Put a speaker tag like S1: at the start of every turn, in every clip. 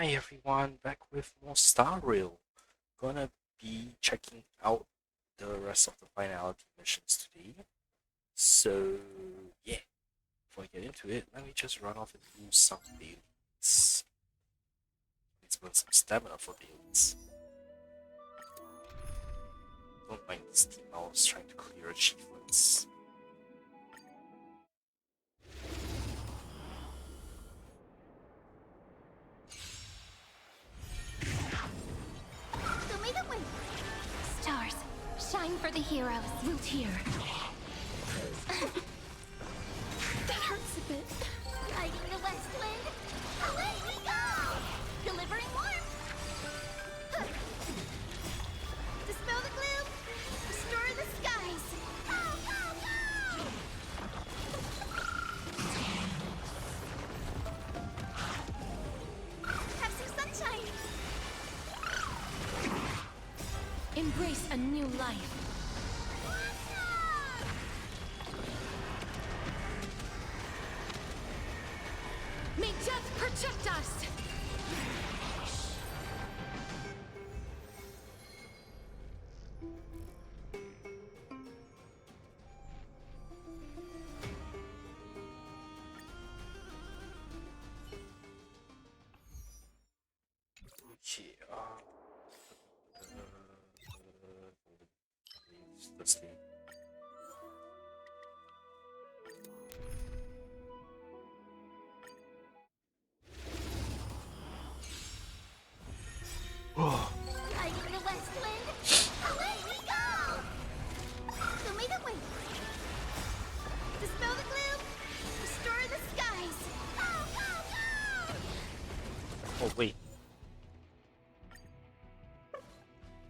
S1: Hi everyone, back with more Star Rail. Gonna be checking out the rest of the Finality missions today. So yeah, before I get into it, let me just run off and do some dailies. Let's burn some stamina for dailies. Don't mind this team, I was trying to clear achievements.
S2: Stars, shine for the heroes. Root here. That hurts a bit. Guiding the west wind. Away we go! Delivering warmth. Dispel the gloom. Restore the skies. Go, go, go! Have some sunshine. Embrace a new life. May death protect us!
S1: Okay, let's see.
S2: Guiding the west wind, away we go! So may the wind dispel the gloom, restore the skies. Go, go, go!
S1: Oh wait.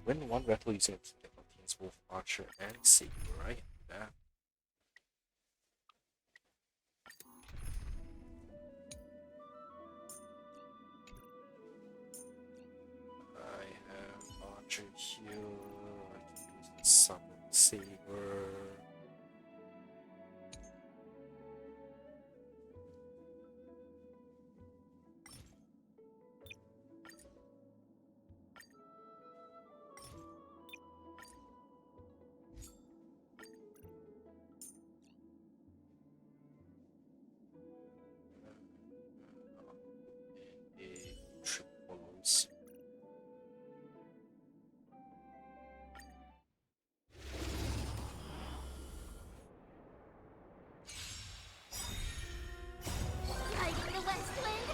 S1: Win one battle using a team that contains both Archer and Saber, right? Yeah. I have Archer here. I can use the Summon Saber. A triple loss.
S2: Guiding the west wind,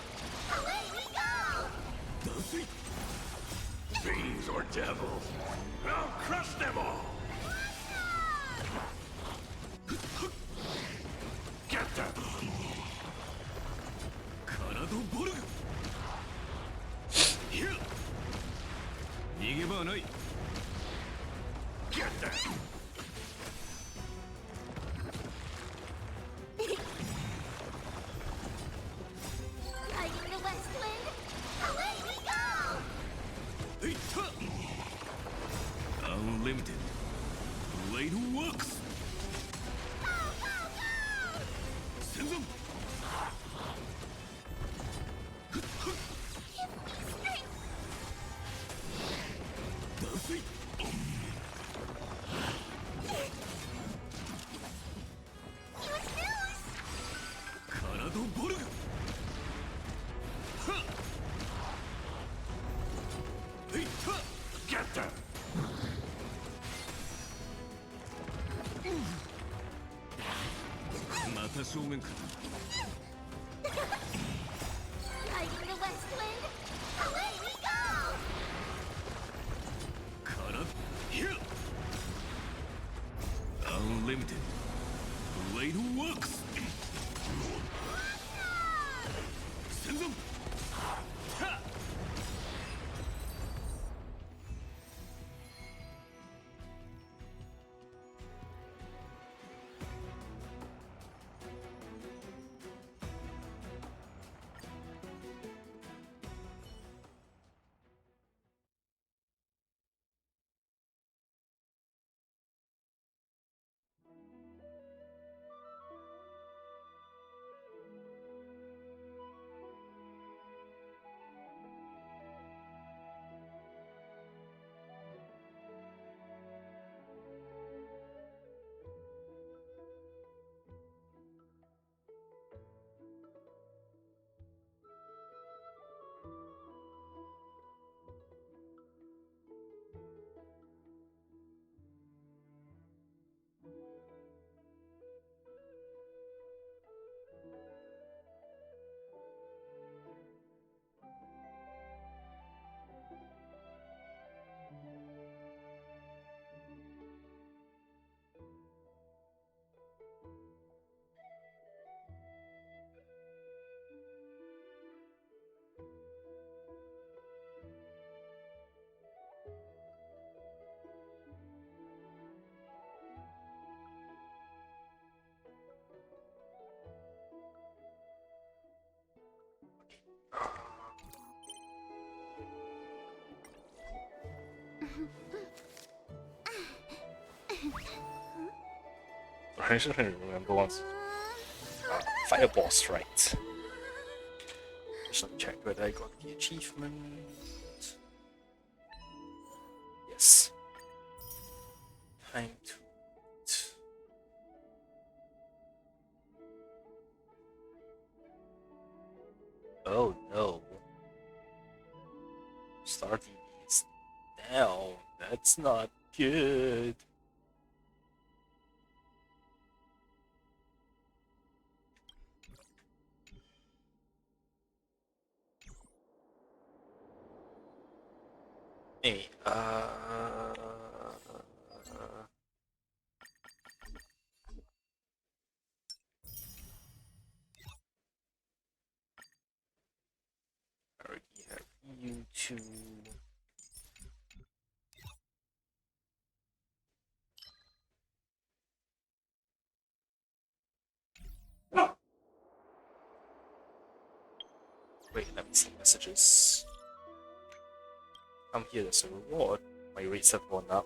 S2: away we go!
S3: Does he? Fiends or devils? I'll crush them all! Get them! Kanado Boru! Here! Nigeba nai! Get them!
S2: Guiding the west wind, away we go!
S3: Unlimited. Blade works!
S2: Go, go, go!
S3: Send them!
S2: Give me strength!
S3: Does he?
S2: Use news!
S3: Kanado Boru! Get them! また正面か
S2: Guiding the west wind, away we go!
S3: から Here! Unlimited. Blade works! Send them! Ha!
S1: I should remember once. Fireball strikes. Just let me check whether I got the achievement. Yes. Time to eat. Oh no. Star TV is down. That's not good. Hey, I already have you two. Wait, let me see messages. I'm here as a reward. My rates have gone up.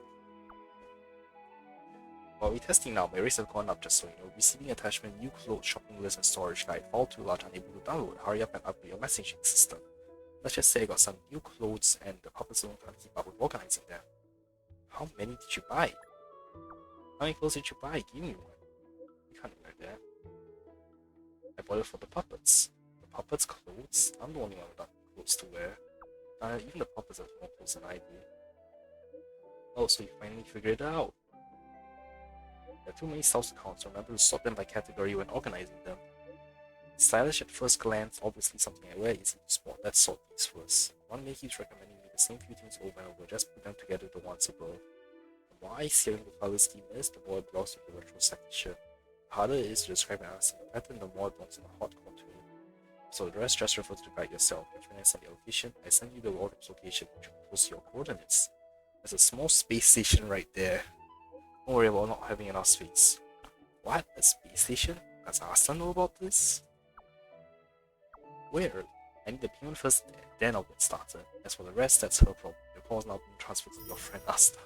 S1: While we're testing now, my rates have gone up just so you know. Receiving attachment, new clothes, shopping list, and storage guide. File too large, unable to download. Hurry up and upgrade your messaging system. Let's just say I got some new clothes and the puppets don't can't keep up with organizing them. How many did you buy? How many clothes did you buy? Give me one. You can't wear that. I bought it for the puppets. The puppets' clothes? I'm the only one without clothes to wear. Even the puppets have more clothes than I do. Oh, so you finally figured it out. There are too many styles accounts, remember to sort them by category when organizing them. Stylish at first glance, obviously something I wear easy to spot. Let's sort these first. One may keeps recommending me the same few things over and over, just put them together the ones above. The more I see the color scheme is, the more it belongs to the retro section. The harder it is to describe and understand the pattern, the more it belongs in the hot contour. So the rest just refer to the guide yourself. If you need the location, I send you the wardrobe's location, which will post your coordinates. There's a small space station right there. Don't worry about not having enough space. What? A space station? Does Asta know about this? Where? I need the payment first, then I'll get started. As for the rest, that's her problem. Your call is now being transferred to your friend Asta.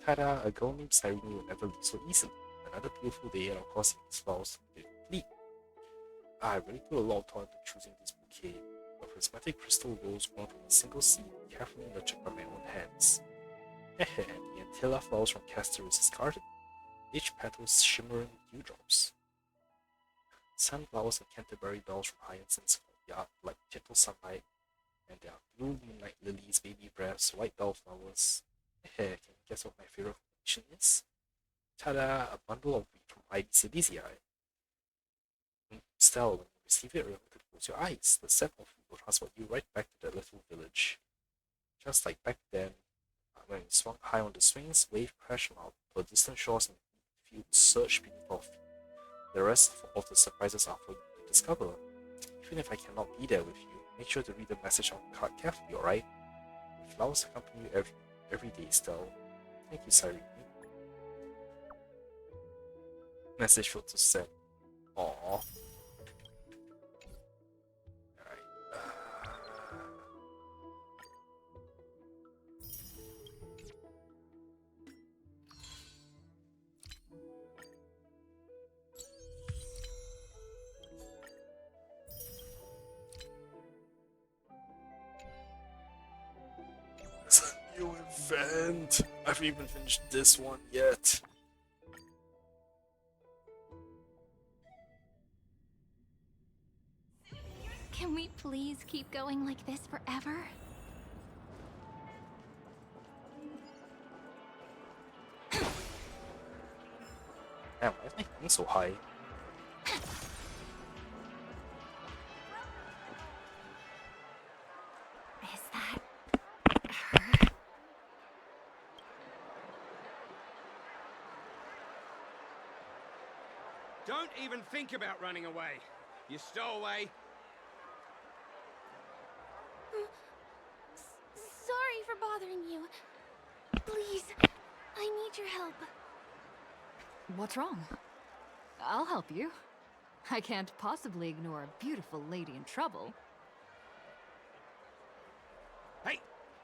S1: Ta-da! A girl named Cyrene will never leave so easily. Another beautiful day, and of course, these flowers will complete. I really put a lot of thought into choosing this bouquet. A prismatic crystal rose grown from a single seed, carefully nurtured by my own hands. And the Antilla flowers from Castoris' garden, each petal shimmering dewdrops. Sunflowers and Canterbury bells from hyacinths yard like gentle sunlight, and there are blue moonlight lilies, baby breaths, white bellflowers. Can you guess what my favorite combination is? Ta-da! A bundle of wheat from IBC BCI. Stella, when you receive it, remember to close your eyes. The set of food will transport you right back to that little village. Just like back then, when we swung high on the swings, wave crashed out to distant shores and fields surged beneath our feet. The rest of the surprises are for you to discover. Even if I cannot be there with you, make sure to read the message on the card carefully, alright? The flowers accompany you every day, Stella. Thank you, Cyrene. Message failed to send. Aww. It's a new event. I haven't even finished this one yet.
S2: Can we please keep going like this forever?
S1: Damn, why is my thing so high?
S2: Is that her?
S4: Don't even think about running away. You stowaway.
S2: Sorry for bothering you. Please, I need your help.
S5: What's wrong? I'll help you. I can't possibly ignore a beautiful lady in trouble.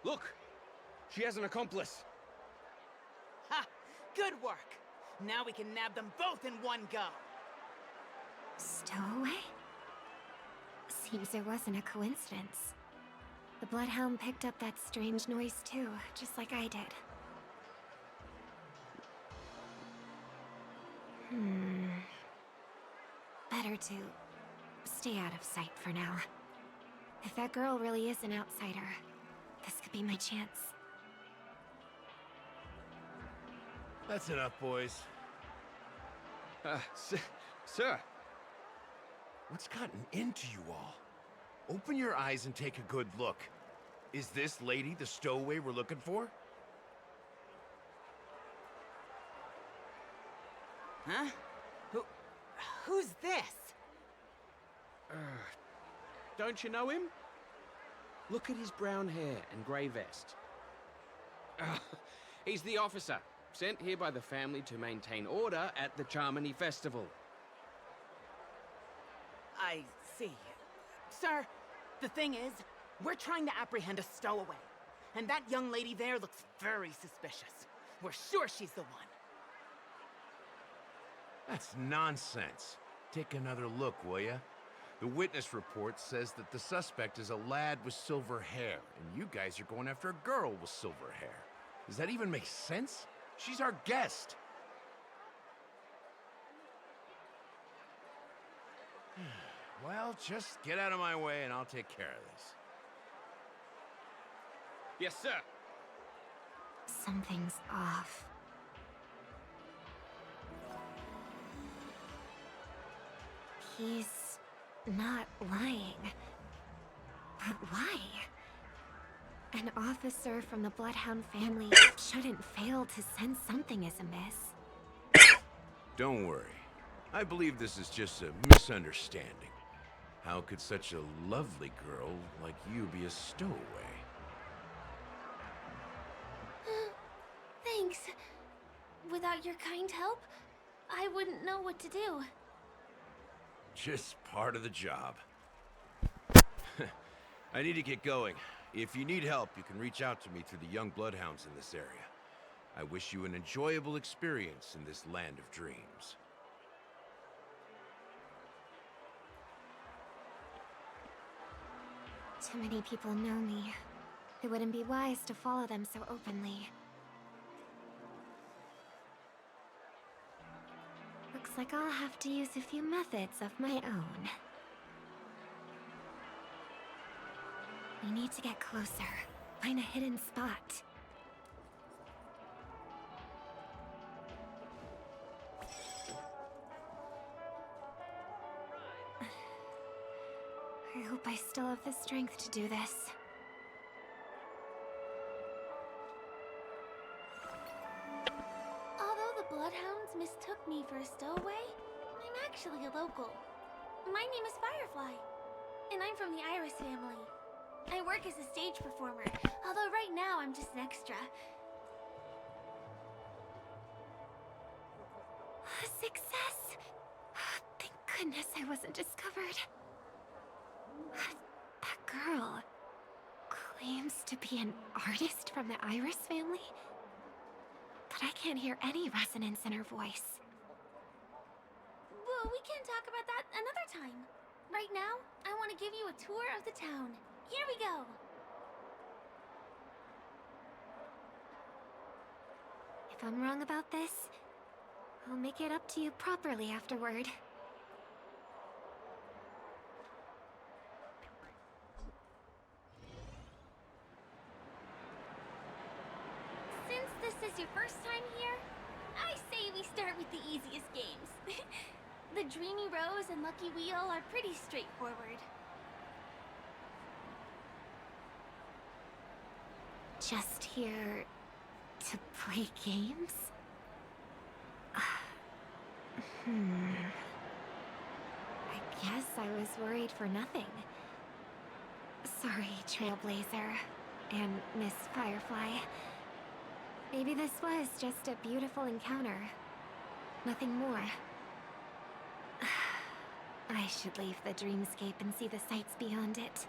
S4: Look! She has an accomplice.
S6: Ha! Good work. Now we can nab them both in one go.
S2: Stowaway? Seems it wasn't a coincidence. The Bloodhound picked up that strange noise too, just like I did. Better to stay out of sight for now. If that girl really is an outsider, this could be my chance.
S3: That's enough, boys.
S4: Sir.
S3: What's gotten into you all? Open your eyes and take a good look. Is this lady the stowaway we're looking for?
S6: Huh? Who's this?
S4: Don't you know him? Look at his brown hair and grey vest. He's the officer, sent here by the family to maintain order at the Charmony Festival.
S6: I see. Sir, the thing is, we're trying to apprehend a stowaway. And that young lady there looks very suspicious. We're sure she's the one.
S3: That's nonsense. Take another look, will ya? The witness report says that the suspect is a lad with silver hair, and you guys are going after a girl with silver hair. Does that even make sense? She's our guest. Well, just get out of my way and I'll take care of this.
S4: Yes, sir.
S2: Something's off. He's not lying. But why? An officer from the Bloodhound family shouldn't fail to sense something is amiss.
S3: Don't worry. I believe this is just a misunderstanding. How could such a lovely girl like you be a stowaway?
S2: Thanks. Without your kind help, I wouldn't know what to do.
S3: Just part of the job. I need to get going. If you need help, you can reach out to me through the young bloodhounds in this area. I wish you an enjoyable experience in this land of dreams.
S2: Too many people know me. It wouldn't be wise to follow them so openly. Looks like I'll have to use a few methods of my own. We need to get closer. Find a hidden spot. I hope I still have the strength to do this. Although the Bloodhounds mistook me for a stowaway, I'm actually a local. My name is Firefly, and I'm from the Iris family. I work as a stage performer, although right now I'm just an extra. Success! Thank goodness I wasn't discovered. That girl claims to be an artist from the Iris family, but I can't hear any resonance in her voice. Well, we can talk about that another time. Right now, I want to give you a tour of the town. Here we go. If I'm wrong about this, I'll make it up to you properly afterward. Since this is your first time here, I say we start with the easiest games. The Dreamy Rose and Lucky Wheel are pretty straightforward. Just here to play games? I guess I was worried for nothing. Sorry, Trailblazer and Miss Firefly. Maybe this was just a beautiful encounter. Nothing more. I should leave the dreamscape and see the sights beyond it.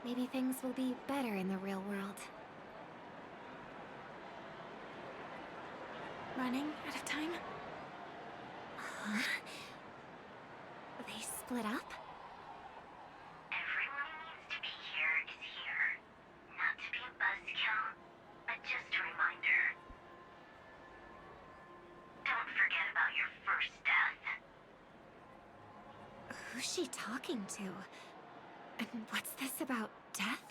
S2: maybe things will be better in the real world. Running out of time? Huh? They split up?
S7: Everyone who needs to be here is here. Not to be a buzzkill, but just a reminder. Don't forget about your first death.
S2: Who's she talking to? And what's this about death?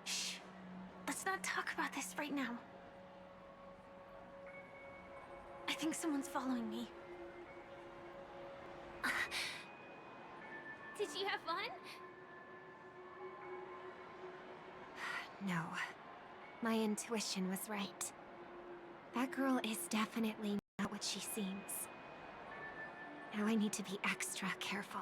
S2: Shh. Let's not talk about this right now. I think someone's following me. Did you have fun? No. My intuition was right. That girl is definitely not what she seems. Now I need to be extra careful.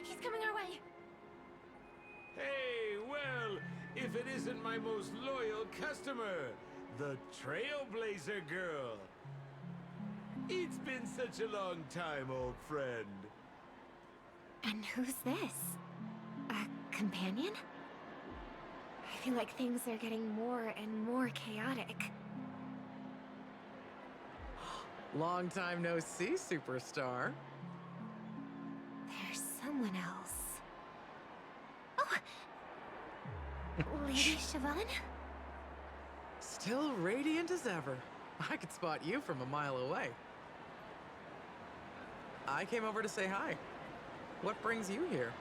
S2: He's coming our way!
S3: Hey, well, if it isn't my most loyal customer, the Trailblazer Girl. It's been such a long time, old friend.
S2: And who's this? A companion? I feel like things are getting more and more chaotic.
S8: Long time no see, superstar.
S2: There's someone else. Oh! Lady Siobhan?
S8: Still radiant as ever. I could spot you from a mile away. I came over to say hi. What brings you here?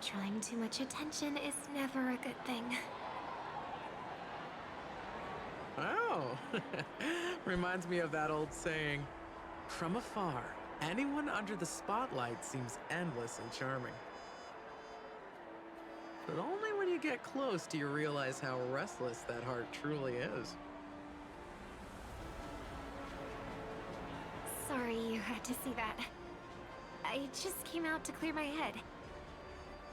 S2: Drawing too much attention is never a good thing.
S8: Oh, reminds me of that old saying, from afar, anyone under the spotlight seems endlessly charming. But only when you get close do you realize how restless that heart truly is.
S2: Sorry you had to see that. I just came out to clear my head.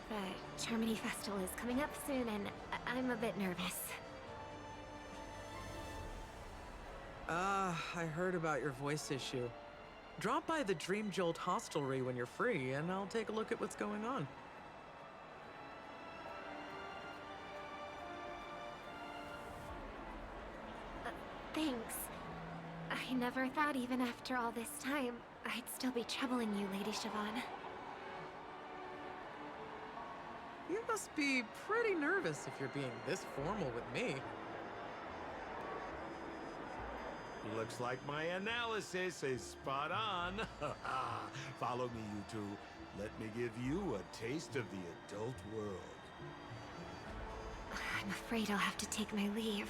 S2: The Charmony Festival is coming up soon and I'm a bit nervous.
S8: I heard about your voice issue. Drop by the Dream Jolt hostelry when you're free, and I'll take a look at what's going on.
S2: Thanks. I never thought even after all this time, I'd still be troubling you, Lady Siobhan.
S8: You must be pretty nervous if you're being this formal with me.
S3: Looks like my analysis is spot on. Follow me, you two. Let me give you a taste of the adult world.
S2: I'm afraid I'll have to take my leave.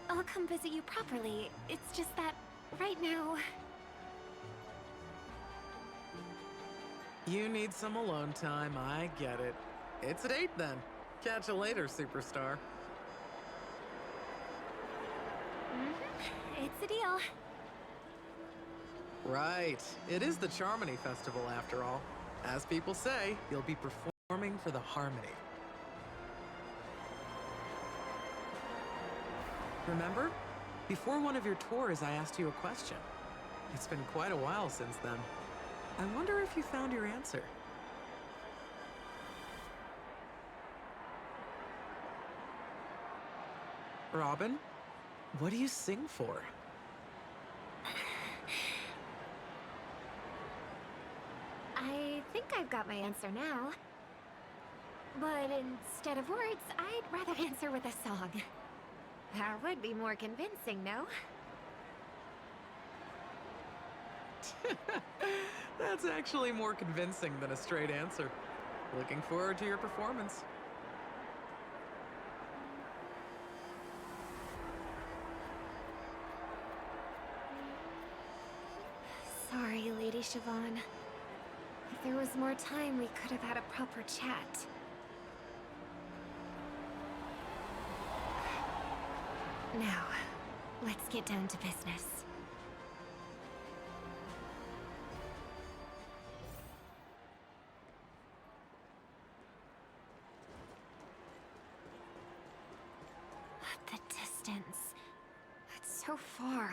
S2: I'll come visit you properly. It's just that, right now...
S8: You need some alone time, I get it. It's a date then. Catch you later, superstar.
S2: It's a deal.
S8: Right. It is the Charmony Festival after all. As people say, you'll be performing for the Harmony. Remember? Before one of your tours, I asked you a question. It's been quite a while since then. I wonder if you found your answer. Robin, what do you sing for?
S2: I think I've got my answer now. But instead of words, I'd rather answer with a song. That would be more convincing, no?
S8: That's actually more convincing than a straight answer. Looking forward to your performance.
S2: Sorry, Lady Siobhan. If there was more time, we could have had a proper chat. Now, let's get down to business. far.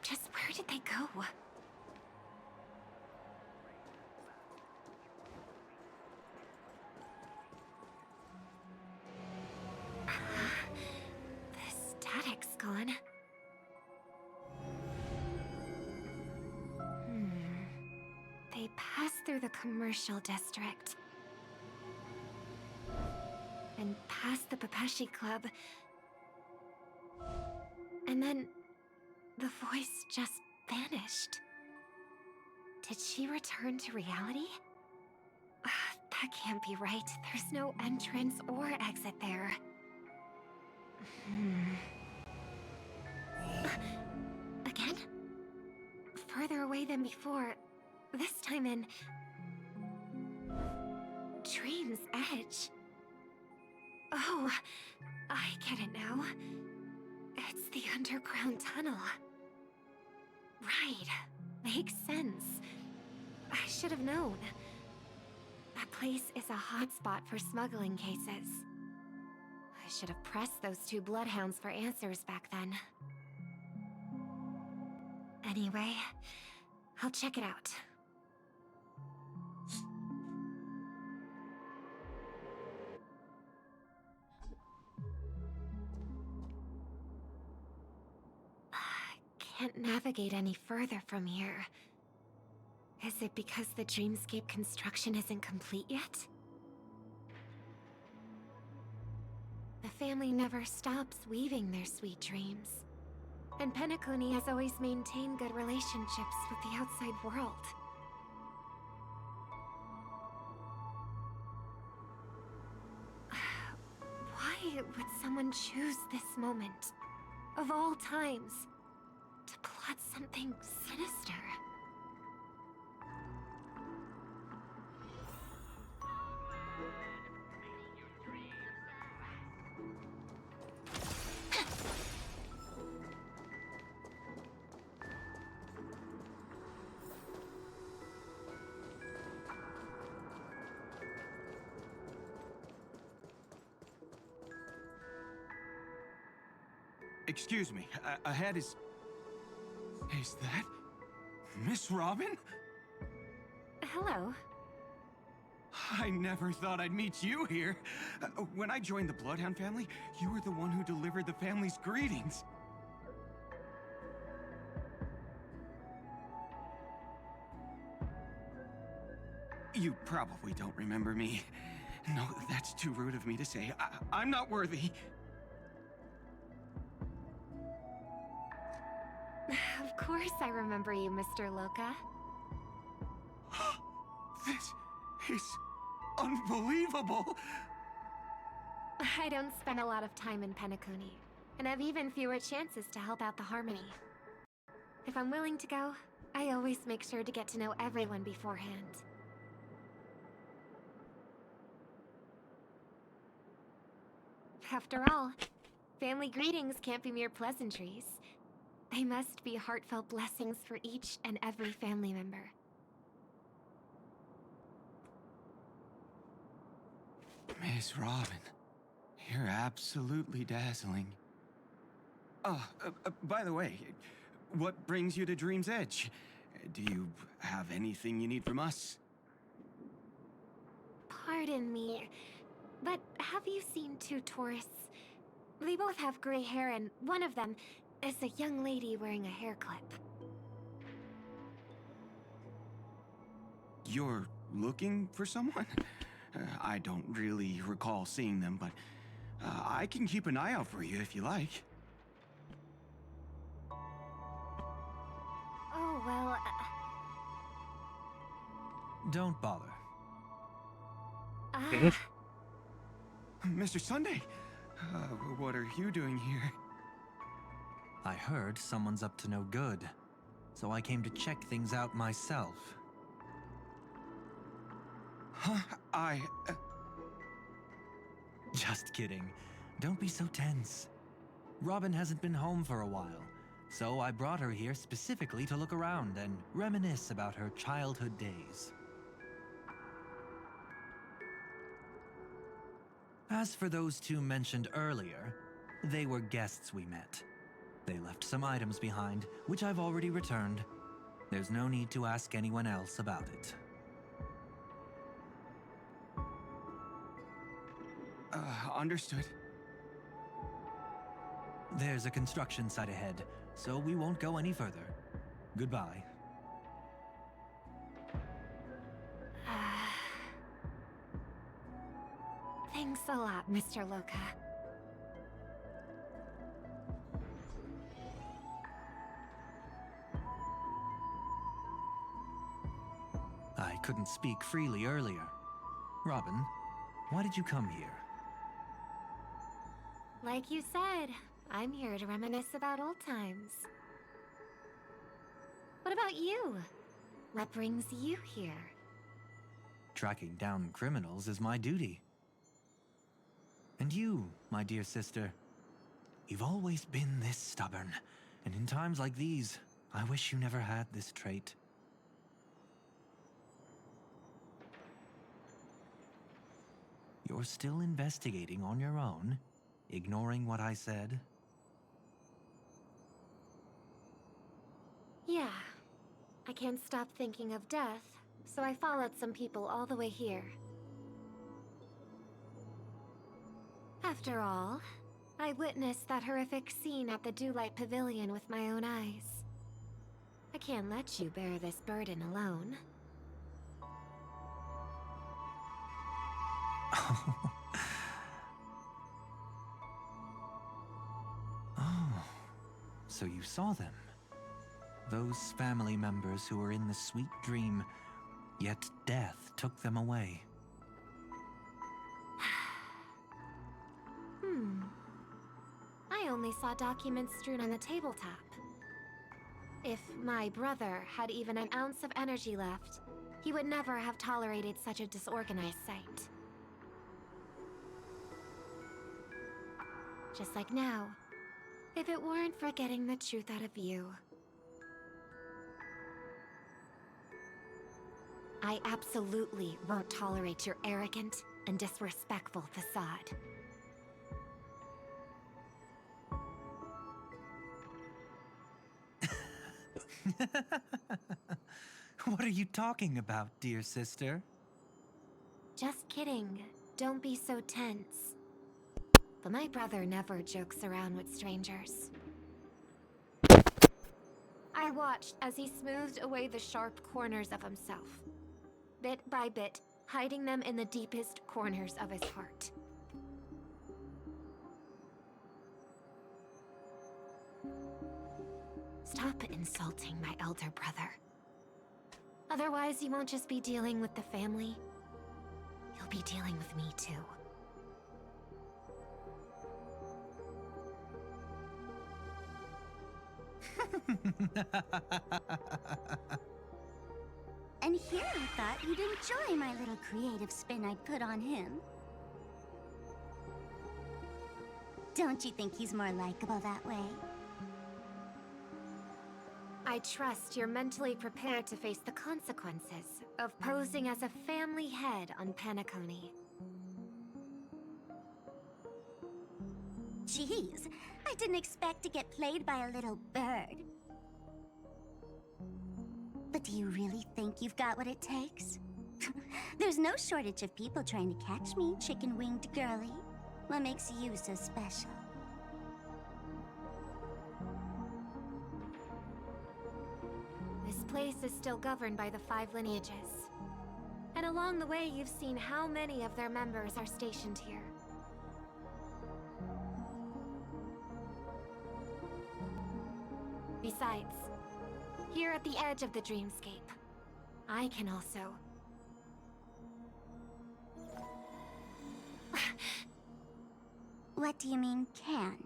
S2: Just where did they go? The static's gone. They passed through the commercial district. And past the Papashi Club. And then the voice just vanished. Did she return to reality? That can't be right. There's no entrance or exit there. Again? Further away than before. This time in... Dream's Edge. Oh, I get it now. It's the underground tunnel. Right. Makes sense. I should have known. That place is a hotspot for smuggling cases. I should have pressed those two bloodhounds for answers back then. Anyway, I'll check it out. Can't navigate any further from here. Is it because the dreamscape construction isn't complete yet? The family never stops weaving their sweet dreams. And Penacony has always maintained good relationships with the outside world. Why would someone choose this moment, of all times, to plot something sinister?
S9: Excuse me, ahead is... Is that... Miss Robin?
S2: Hello.
S9: I never thought I'd meet you here. When I joined the Bloodhound family, you were the one who delivered the family's greetings. You probably don't remember me. No, that's too rude of me to say. I'm not worthy.
S2: Of course I remember you, Mr. Loka.
S9: This is unbelievable.
S2: I don't spend a lot of time in Penacony, and have even fewer chances to help out the Harmony. If I'm willing to go, I always make sure to get to know everyone beforehand. After all, family greetings can't be mere pleasantries. They must be heartfelt blessings for each and every family member.
S9: Miss Robin, you're absolutely dazzling. By the way, what brings you to Dream's Edge? Do you have anything you need from us?
S2: Pardon me, but have you seen two tourists? They both have gray hair, and one of them is a young lady wearing a hair clip.
S9: You're looking for someone? I don't really recall seeing them, but I can keep an eye out for you if you like.
S2: Oh, well...
S10: Don't bother.
S9: Mr. Sunday, what are you doing here?
S10: I heard someone's up to no good, so I came to check things out myself.
S9: Huh?
S10: Just kidding. Don't be so tense. Robin hasn't been home for a while, so I brought her here specifically to look around and reminisce about her childhood days. As for those two mentioned earlier, they were guests we met. They left some items behind, which I've already returned. There's no need to ask anyone else about it.
S9: Understood.
S10: There's a construction site ahead, so we won't go any further. Goodbye.
S2: Thanks a lot, Mr. Loka.
S10: I couldn't speak freely earlier. Robin, why did you come here?
S2: Like you said, I'm here to reminisce about old times. What about you? What brings you here?
S10: Tracking down criminals is my duty. And you, my dear sister, you've always been this stubborn, and in times like these, I wish you never had this trait. You're still investigating on your own, ignoring what I said?
S2: Yeah. I can't stop thinking of death, so I followed some people all the way here. After all, I witnessed that horrific scene at the Dewlight Pavilion with my own eyes. I can't let you bear this burden alone.
S10: Oh, so you saw them. Those family members who were in the sweet dream, yet death took them away.
S2: I only saw documents strewn on the tabletop. If my brother had even an ounce of energy left, he would never have tolerated such a disorganized sight. Just like now, if it weren't for getting the truth out of you. I absolutely won't tolerate your arrogant and disrespectful facade.
S10: What are you talking about, dear sister?
S2: Just kidding. Don't be so tense. But my brother never jokes around with strangers. I watched as he smoothed away the sharp corners of himself, bit by bit, hiding them in the deepest corners of his heart. Stop insulting my elder brother. Otherwise, you won't just be dealing with the family. You'll be dealing with me too.
S11: And here I thought you'd enjoy my little creative spin I'd put on him. Don't you think he's more likable that way?
S2: I trust you're mentally prepared to face the consequences of posing as a family head on Penacony.
S11: Jeez, I didn't expect to get played by a little bird. But do you really think you've got what it takes? There's no shortage of people trying to catch me, chicken-winged girly. What makes you so special?
S2: This place is still governed by the 5 lineages. And along the way, you've seen how many of their members are stationed here. Besides, here at the edge of the dreamscape, I can also...
S11: What do you mean, can?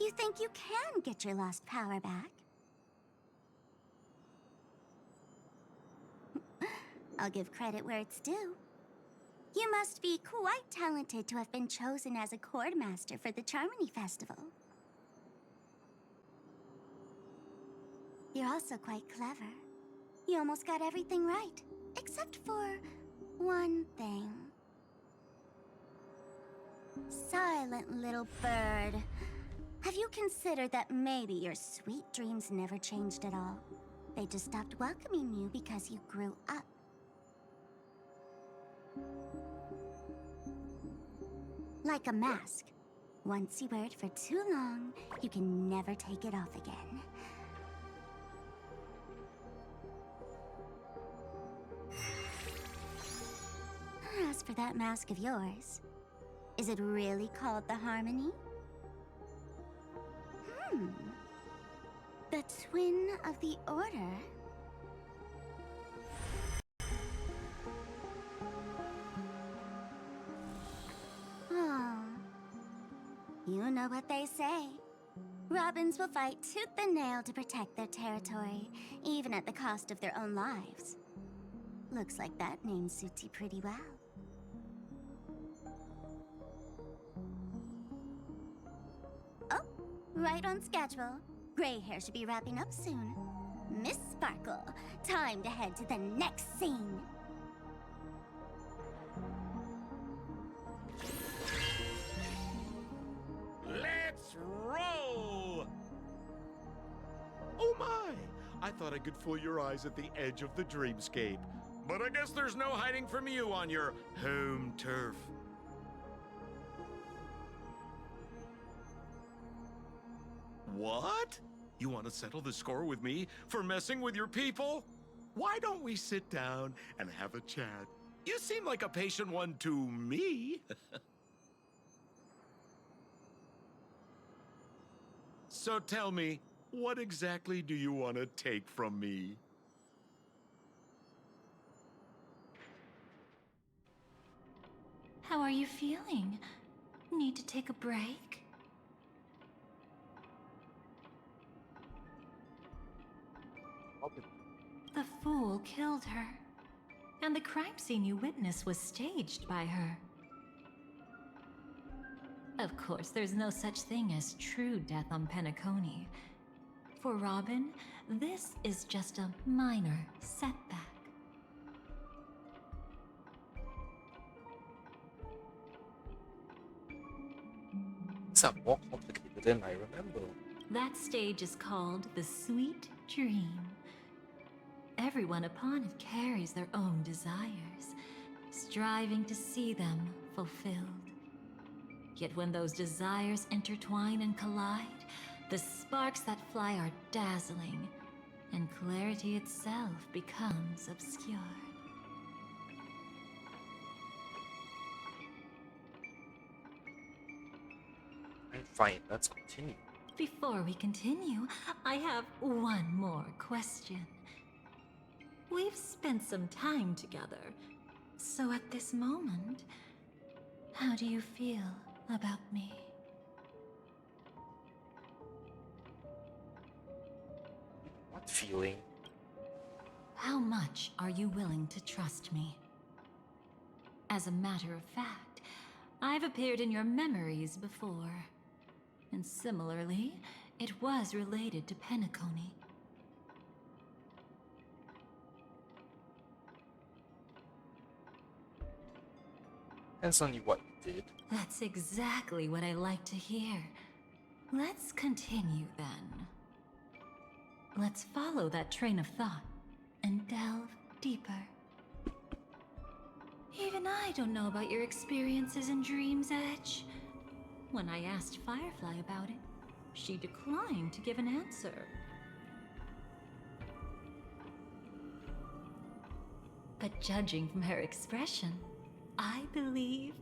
S11: You think you can get your lost power back? I'll give credit where it's due. You must be quite talented to have been chosen as a chord master for the Charmony Festival. You're also quite clever. You almost got everything right, except for one thing. Silent little bird. Have you considered that maybe your sweet dreams never changed at all? They just stopped welcoming you because you grew up. Like a mask. Once you wear it for too long, you can never take it off again. As for that mask of yours, is it really called the Harmony? The twin of the Order? Oh. You know what they say. Robins will fight tooth and nail to protect their territory, even at the cost of their own lives. Looks like that name suits you pretty well. Oh, right on schedule. Gray hair should be wrapping up soon. Miss Sparkle, time to head to the next scene.
S3: Let's roll! Oh my! I thought I could fool your eyes at the edge of the dreamscape. But I guess there's no hiding from you on your home turf. What? You want to settle the score with me for messing with your people? Why don't we sit down and have a chat? You seem like a patient one to me. So tell me, what exactly do you want to take from me?
S5: How are you feeling? Need to take a break? The fool killed her. And the crime scene you witnessed was staged by her. Of course, there's no such thing as true death on Penacony. For Robin, this is just a minor setback.
S1: It's a more complicated than I remember.
S5: That stage is called the Sweet Dream. Everyone upon it carries their own desires, striving to see them fulfilled. Yet when those desires intertwine and collide, the sparks that fly are dazzling, and clarity itself becomes obscured.
S1: And fine, let's continue.
S5: Before we continue, I have one more question. We've spent some time together, so at this moment, how do you feel about me?
S1: What feeling?
S5: How much are you willing to trust me? As a matter of fact, I've appeared in your memories before. And similarly, it was related to Penacony.
S1: Depends on you what you did.
S5: That's exactly what I like to hear. Let's continue then. Let's follow that train of thought and delve deeper. Even I don't know about your experiences in Dream's Edge. When I asked Firefly about it, she declined to give an answer. But judging from her expression, I believe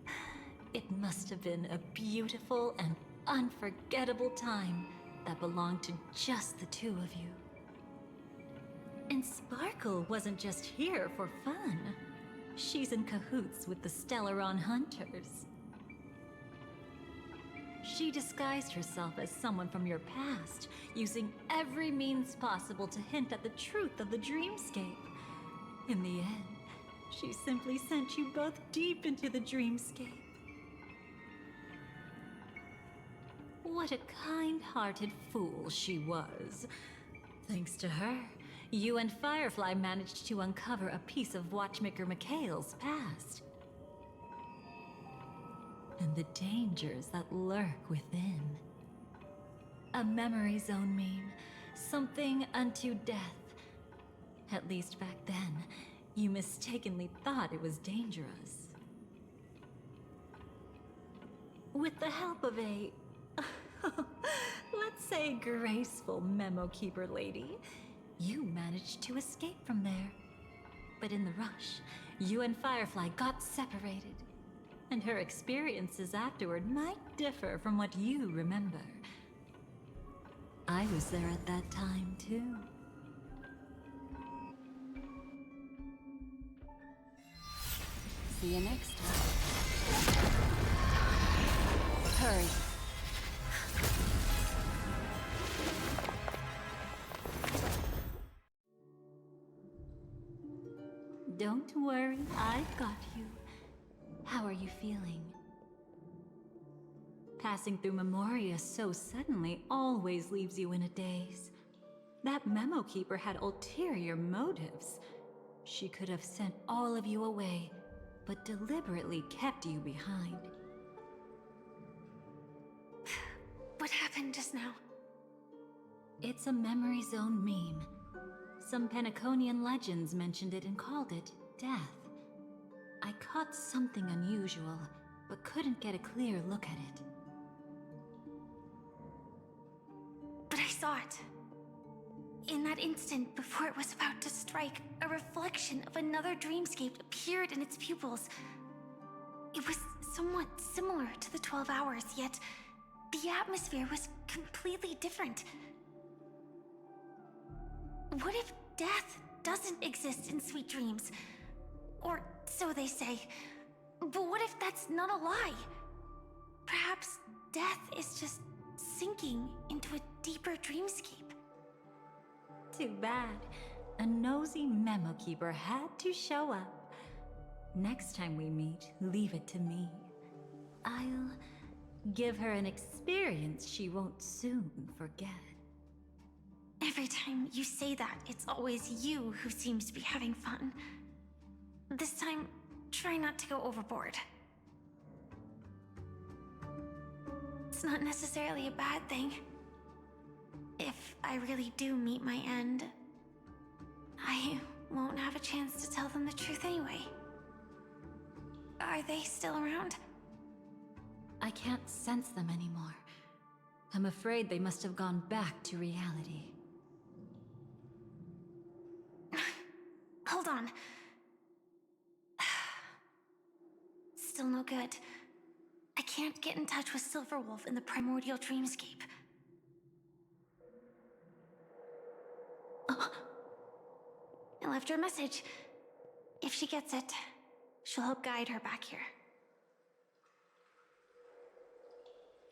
S5: it must have been a beautiful and unforgettable time that belonged to just the two of you. And Sparkle wasn't just here for fun. She's in cahoots with the Stellaron Hunters. She disguised herself as someone from your past, using every means possible to hint at the truth of the dreamscape. In the end, she simply sent you both deep into the dreamscape. What a kind-hearted fool she was. Thanks to her, you and Firefly managed to uncover a piece of Watchmaker Mikhail's past. And the dangers that lurk within. A memory zone meme. Something unto death. At least back then, you mistakenly thought it was dangerous. With the help of a, let's say, graceful memo keeper lady, you managed to escape from there. But in the rush, you and Firefly got separated. And her experiences afterward might differ from what you remember. I was there at that time, too.
S11: See you next time. Hurry.
S5: Don't worry, I've got you. How are you feeling? Passing through Memoria so suddenly always leaves you in a daze. That memo keeper had ulterior motives. She could have sent all of you away, but deliberately kept you behind.
S2: What happened just now?
S5: It's a memory zone meme. Some Penaconian legends mentioned it and called it death. I caught something unusual, but couldn't get a clear look at it.
S2: But I saw it. In that instant, before it was about to strike, a reflection of another dreamscape appeared in its pupils. It was somewhat similar to the 12 Hours, yet the atmosphere was completely different. What if death doesn't exist in sweet dreams? Or so they say. But what if that's not a lie? Perhaps death is just sinking into a deeper dreamscape.
S5: Too bad. A nosy memo keeper had to show up. Next time we meet, leave it to me. I'll give her an experience she won't soon forget.
S2: Every time you say that, it's always you who seems to be having fun. This time, try not to go overboard. It's not necessarily a bad thing. If I really do meet my end, I won't have a chance to tell them the truth anyway. Are they still around?
S5: I can't sense them anymore. I'm afraid they must have gone back to reality.
S2: Hold on. Still no good. I can't get in touch with Silverwolf in the primordial dreamscape. I left her a message. If she gets it, she'll help guide her back here.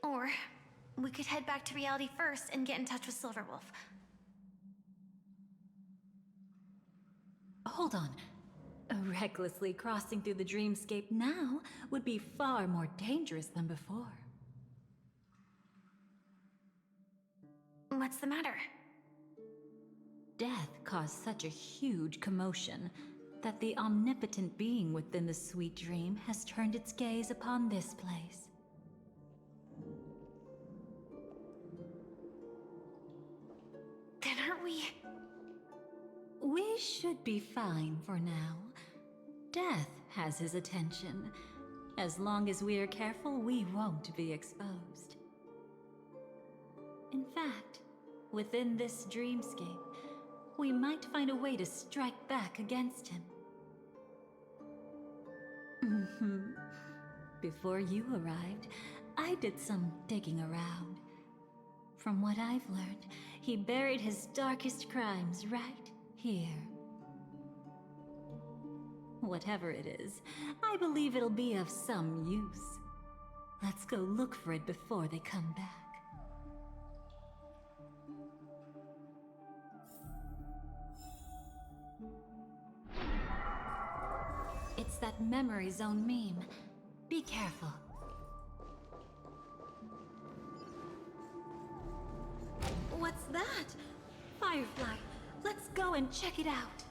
S2: Or we could head back to reality first and get in touch with Silverwolf.
S5: Hold on. Recklessly crossing through the dreamscape now would be far more dangerous than before.
S2: What's the matter?
S5: Death caused such a huge commotion that the omnipotent being within the sweet dream has turned its gaze upon this place.
S2: Then aren't we...
S5: We should be fine for now. Death has his attention. As long as we are careful, we won't be exposed. In fact, within this dreamscape, we might find a way to strike back against him. Before you arrived, I did some digging around. From what I've learned, he buried his darkest crimes right here. Whatever it is, I believe it'll be of some use. Let's go look for it before they come back. It's that memory zone meme. Be careful. What's that? Firefly, let's go and check it out.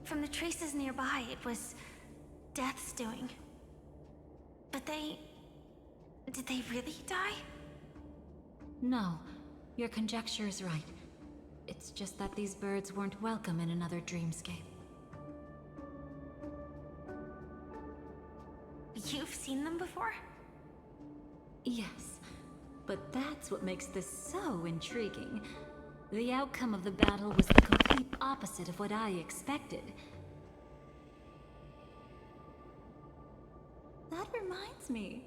S2: From the traces nearby, it was
S5: Death's doing? But did they really die? No, your conjecture is right. It's just that these birds weren't welcome in another dreamscape. You've seen them before? Yes, but that's what makes this so intriguing. The outcome of the battle was the complete opposite of what I expected. That reminds me.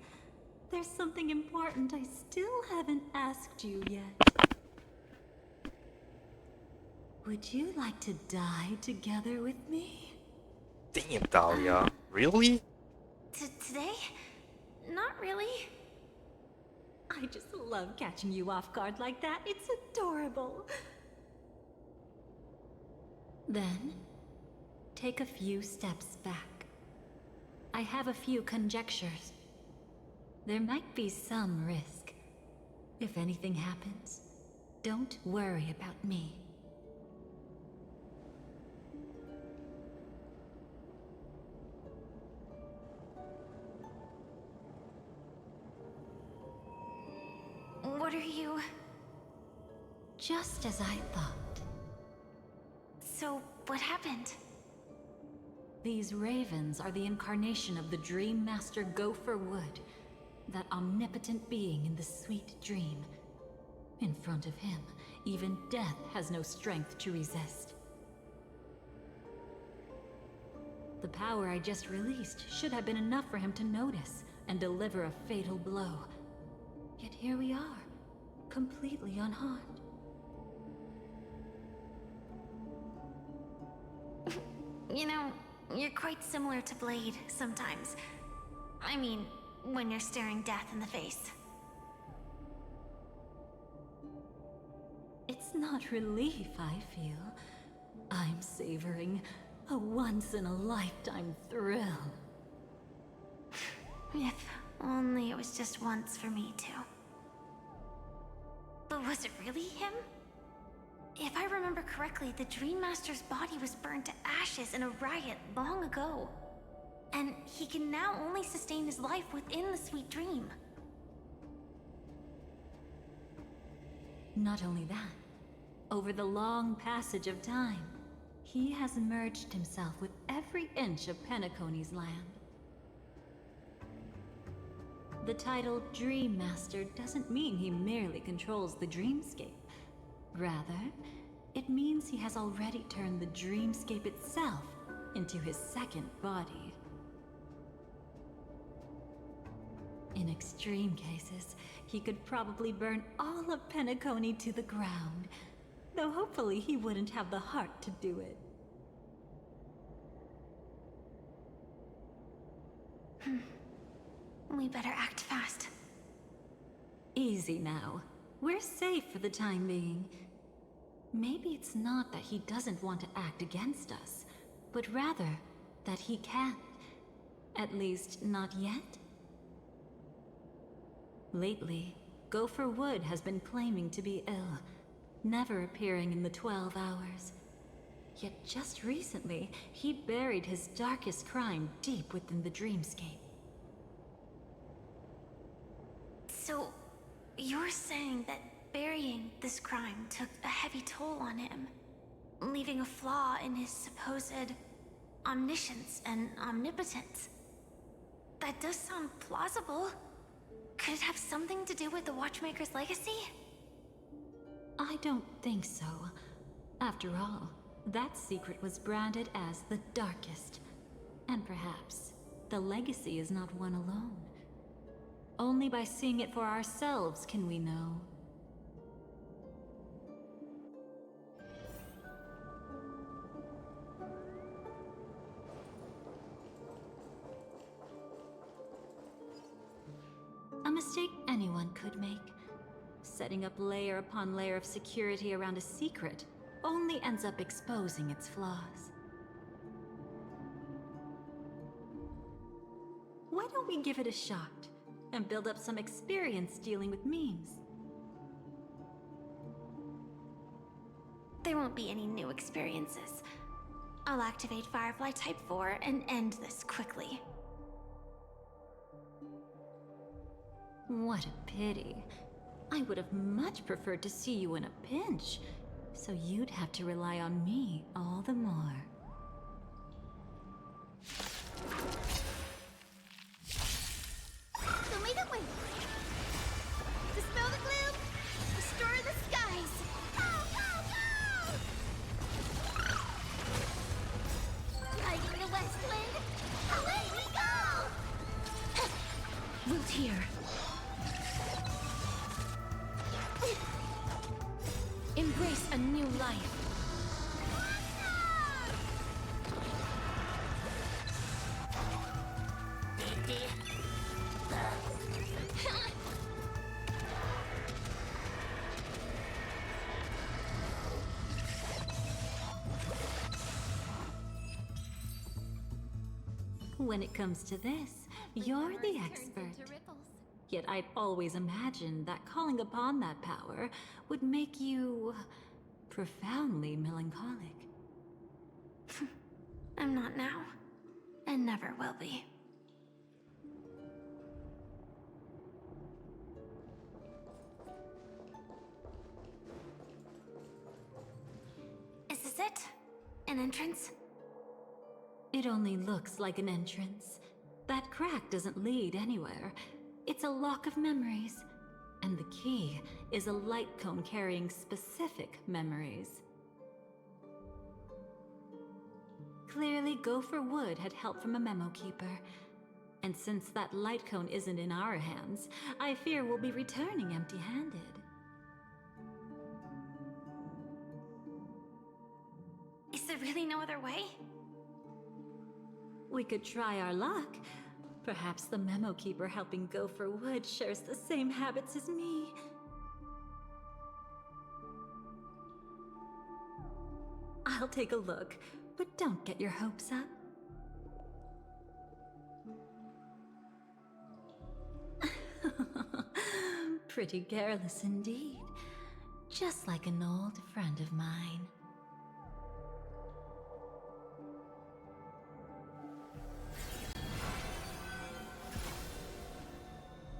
S5: There's something important I still haven't asked you yet. Would you like to die together with me?
S1: Damn, Dahlia. Really?
S5: Today? Not really. I just love catching you off guard like that. It's adorable. Then, take a few steps back. I have a few conjectures. There might be some risk. If anything happens, don't worry about me. What are you... Just as I thought. So, what happened? These ravens are the incarnation of the Dream Master Gopher Wood, that omnipotent being in the sweet dream. In front of him, even death has no strength to resist. The power I just released should have been enough for him to notice and deliver a fatal blow. Yet here we are, completely unharmed. You know, you're quite similar to Blade sometimes. I mean, when you're staring death in the face. It's not relief I feel. I'm savoring a once-in-a-lifetime thrill. If only it was just once for me too. But was it really him? If I remember correctly, the Dream Master's body was burned to ashes in a riot long ago. And he can now only sustain his life within the sweet dream. Not only that, over the long passage of time, he has merged himself with every inch of Penacony's land. The title Dream Master doesn't mean he merely controls the dreamscape. Rather, it means he has already turned the dreamscape itself into his second body. In extreme cases, he could probably burn all of Penacony to the ground, though hopefully he wouldn't have the heart to do it. We better act fast. Easy now. We're safe for the time being. Maybe it's not that he doesn't want to act against us, but rather that he can't. At least, not yet. Lately, Gopher Wood has been claiming to be ill, never appearing in the 12 hours. Yet just recently, he buried his darkest crime deep within the dreamscape. So, you're saying that burying this crime took a heavy toll on him, leaving a flaw in his supposed omniscience and omnipotence? That does sound plausible. Could it have something to do with the Watchmaker's legacy? I don't think so. After all, that secret was branded as the darkest. And perhaps the legacy is not one alone. Only by seeing it for ourselves can we know. A mistake anyone could make. Setting up layer upon layer of security around a secret only ends up exposing its flaws. Why don't we give it a shot and build up some experience dealing with memes? There won't be any new experiences.
S2: I'll activate Firefly Type 4 and end this quickly.
S5: What a pity. I would have much preferred to see you in a pinch, so you'd have to rely on me all the more.
S2: So make a way! Dispel the gloom! Restore the skies! Go, go, go! Riding the west wind! Away we go!
S5: Root here. Embrace a new life. When it comes to this, you're the expert. Yet I'd always imagined that calling upon that power would make you profoundly melancholic.
S2: I'm not now, and never will be. Is this it? An entrance?
S5: It only looks like an entrance. That crack doesn't lead anywhere. It's a lock of memories. And the key is a light cone carrying specific memories. Clearly, Gopher Wood had help from a memo keeper. And since that light cone isn't in our hands, I fear we'll be returning empty-handed.
S2: Is there really no other way?
S5: We could try our luck. Perhaps the memo keeper helping Gopher Wood shares the same habits as me. I'll take a look, but don't get your hopes up. Pretty careless indeed. Just like an old friend of mine.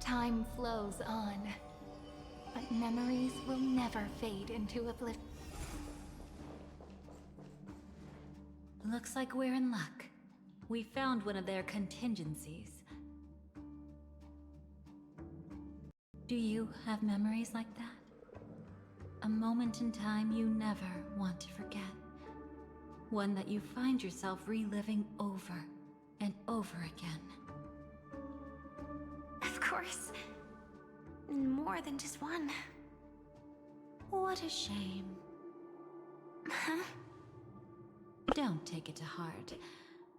S2: Time flows on, but memories will never fade into oblivion.
S5: Looks like we're in luck. We found one of their contingencies. Do you have memories like that? A moment in time you never want to forget. One that you find yourself reliving over and over again.
S2: Of course. More than just one.
S5: What a shame.
S2: Huh?
S5: Don't take it to heart.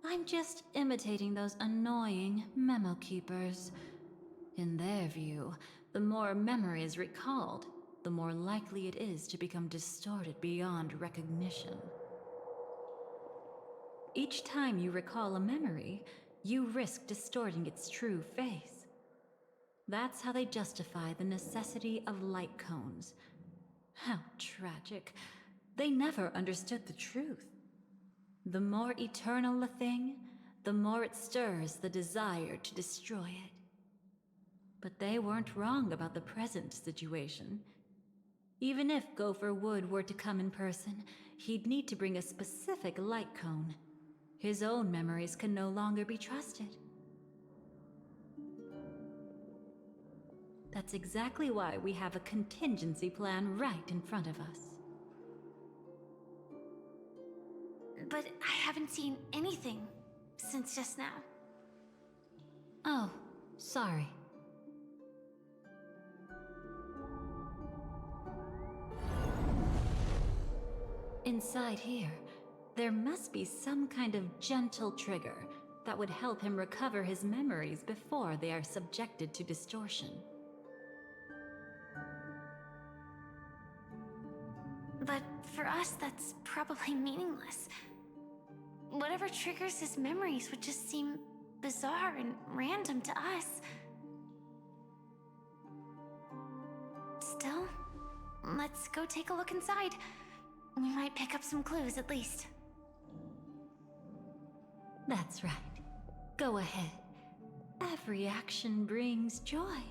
S5: I'm just imitating those annoying memo keepers. In their view, the more memories recalled, the more likely it is to become distorted beyond recognition. Each time you recall a memory, you risk distorting its true face. That's how they justify the necessity of light cones. How tragic. They never understood the truth. The more eternal a thing, the more it stirs the desire to destroy it. But they weren't wrong about the present situation. Even if Gopher Wood were to come in person, he'd need to bring a specific light cone. His own memories can no longer be trusted. That's exactly why we have a contingency plan right in front of us.
S2: But I haven't seen anything since just now.
S5: Oh, sorry. Inside here, there must be some kind of gentle trigger that would help him recover his memories before they are subjected to distortion.
S2: But for us, that's probably meaningless. Whatever triggers his memories would just seem bizarre and random to us. Still, let's go take a look inside. We might pick up some clues at least.
S5: That's right. Go ahead. Every action brings joy.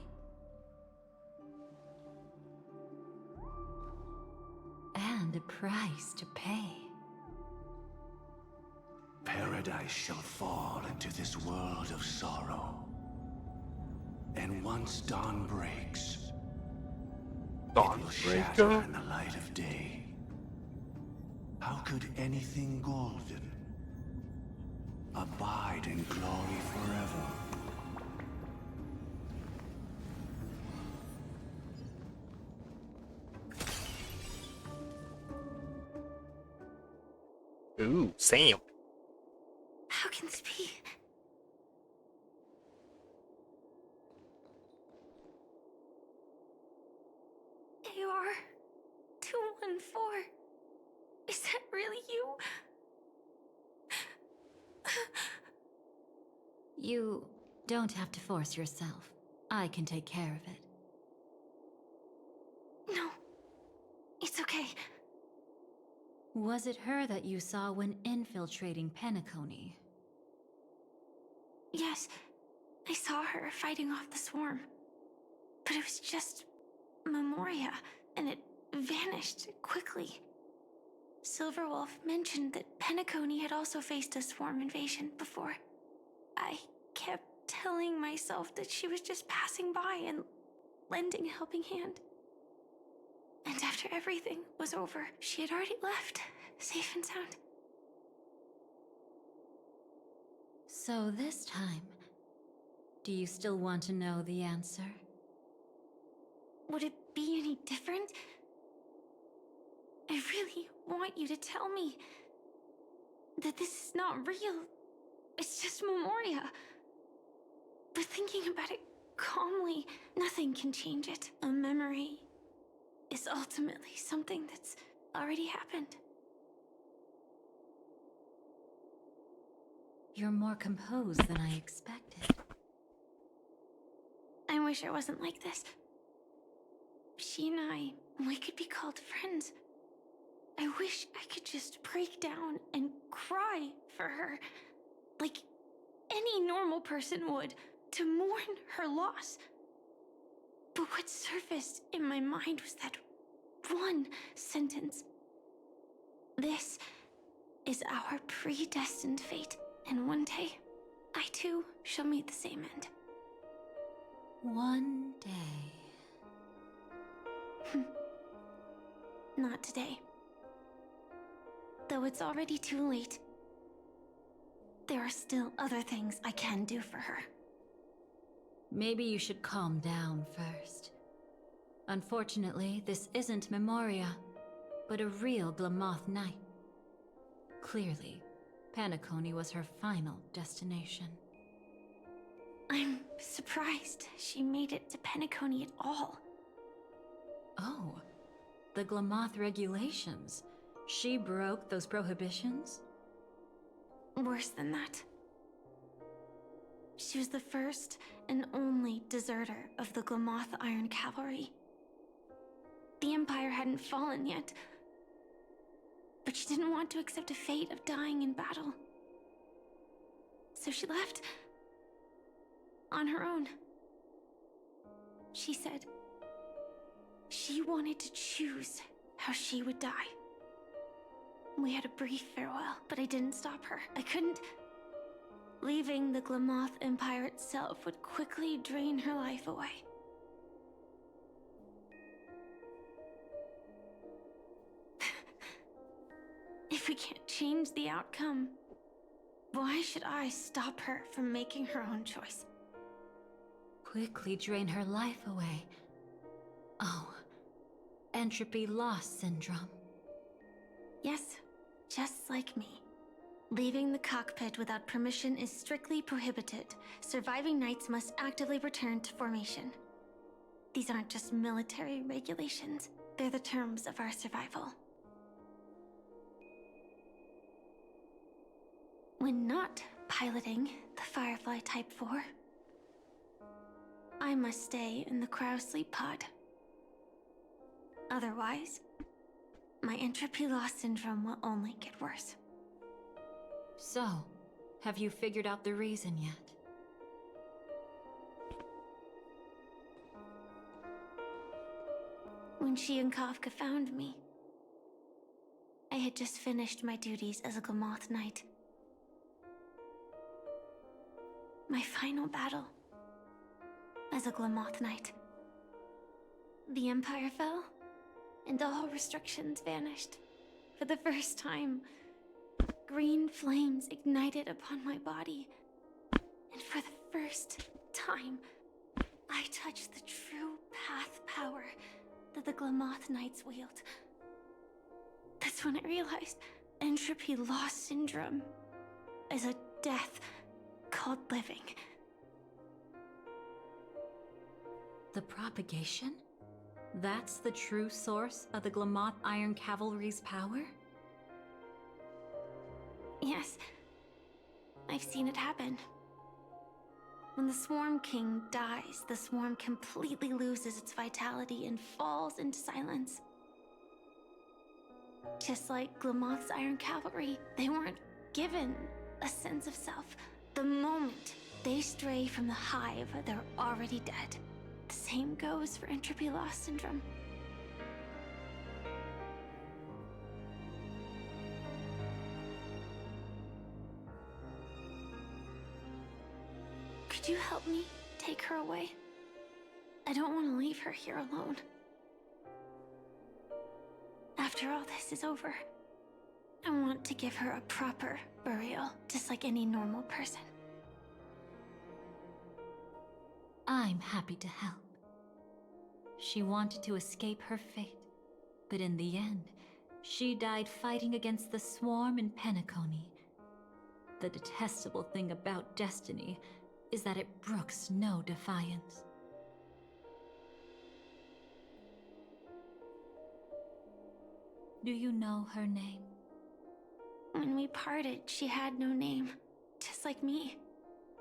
S5: And a price to pay.
S12: Paradise shall fall into this world of sorrow. And once dawn breaks, it will shatter in the light of day. How could anything golden abide in glory forever?
S1: Ooh, Sam.
S11: How can this be? AR 214. Is that really you?
S5: You don't have to force yourself. I can take care of it.
S11: No. It's okay.
S5: Was it her that you saw when infiltrating Penacony?
S11: Yes. I saw her fighting off the swarm. But it was just Memoria, and it vanished quickly. Silverwolf mentioned that Penacony had also faced a swarm invasion before. I kept telling myself that she was just passing by and lending a helping hand. And after everything was over, she had already left, safe and sound.
S5: So this time, do you still want to know the answer?
S11: Would it be any different? I really want you to tell me that this is not real. It's just Memoria. But thinking about it calmly, nothing can change it. A memory is ultimately something that's already happened.
S5: You're more composed than I expected.
S11: I wish I wasn't like this. She and we could be called friends. I wish I could just break down and cry for her, like any normal person would, to mourn her loss. But what surfaced in my mind was that one sentence. This is our predestined fate, and one day, I too shall meet the same end.
S5: One day.
S11: Not today. Though it's already too late, there are still other things I can do for her.
S5: Maybe you should calm down first. Unfortunately, this isn't Memoria, but a real Glamoth Knight. Clearly, Penacony was her final destination.
S11: I'm surprised she made it to Penacony at all.
S5: Oh, the Glamoth regulations. She broke those prohibitions?
S11: Worse than that. She was the first and only deserter of the Glamoth Iron Cavalry. The Empire hadn't fallen yet, but she didn't want to accept a fate of dying in battle. So she left on her own. She said she wanted to choose how she would die. We had a brief farewell, but I didn't stop her. I couldn't. Leaving the Glamoth Empire itself would quickly drain her life away. If we can't change the outcome, why should I stop her from making her own choice?
S5: Quickly drain her life away. Oh, entropy loss syndrome.
S11: Yes, just like me. Leaving the cockpit without permission is strictly prohibited. Surviving knights must actively return to formation. These aren't just military regulations, they're the terms of our survival. When not piloting the Firefly Type 4, I must stay in the cryo sleep pod. Otherwise, my entropy loss syndrome will only get worse.
S5: So, Have you figured out the reason yet?
S2: When she and Kafka found me, I had just finished my duties as a Glamoth Knight. My final battle as a Glamoth Knight. The Empire fell, and all restrictions vanished. For the first time, green flames ignited upon my body. And for the first time, I touched the true path power that the Glamoth Knights wield. That's when I realized entropy loss syndrome is a death called living.
S5: The propagation? That's the true source of the Glamoth Iron Cavalry's power?
S2: Yes, I've seen it happen. When the Swarm King dies, the Swarm completely loses its vitality and falls into silence. Just like Glamoth's Iron Cavalry, they weren't given a sense of self. The moment they stray from the hive, they're already dead. The same goes for entropy loss syndrome. Could you help me take her away? I don't want to leave her here alone. After all this is over, I want to give her a proper burial, just like any normal person.
S5: I'm happy to help. She wanted to escape her fate, but in the end, she died fighting against the swarm in Penacony. The detestable thing about destiny is that it brooks no defiance. Do you know her name?
S2: When we parted, she had no name, just like me.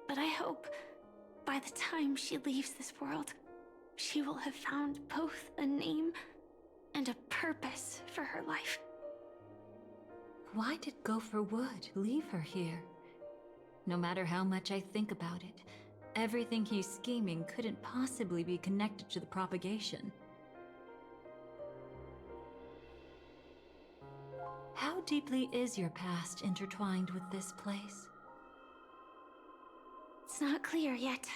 S2: But I hope, by the time she leaves this world, she will have found both a name and a purpose for her life.
S5: Why did Gopher Wood leave her here? No matter how much I think about it, everything he's scheming couldn't possibly be connected to the propagation. How deeply is your past intertwined with this place?
S2: It's not clear yet.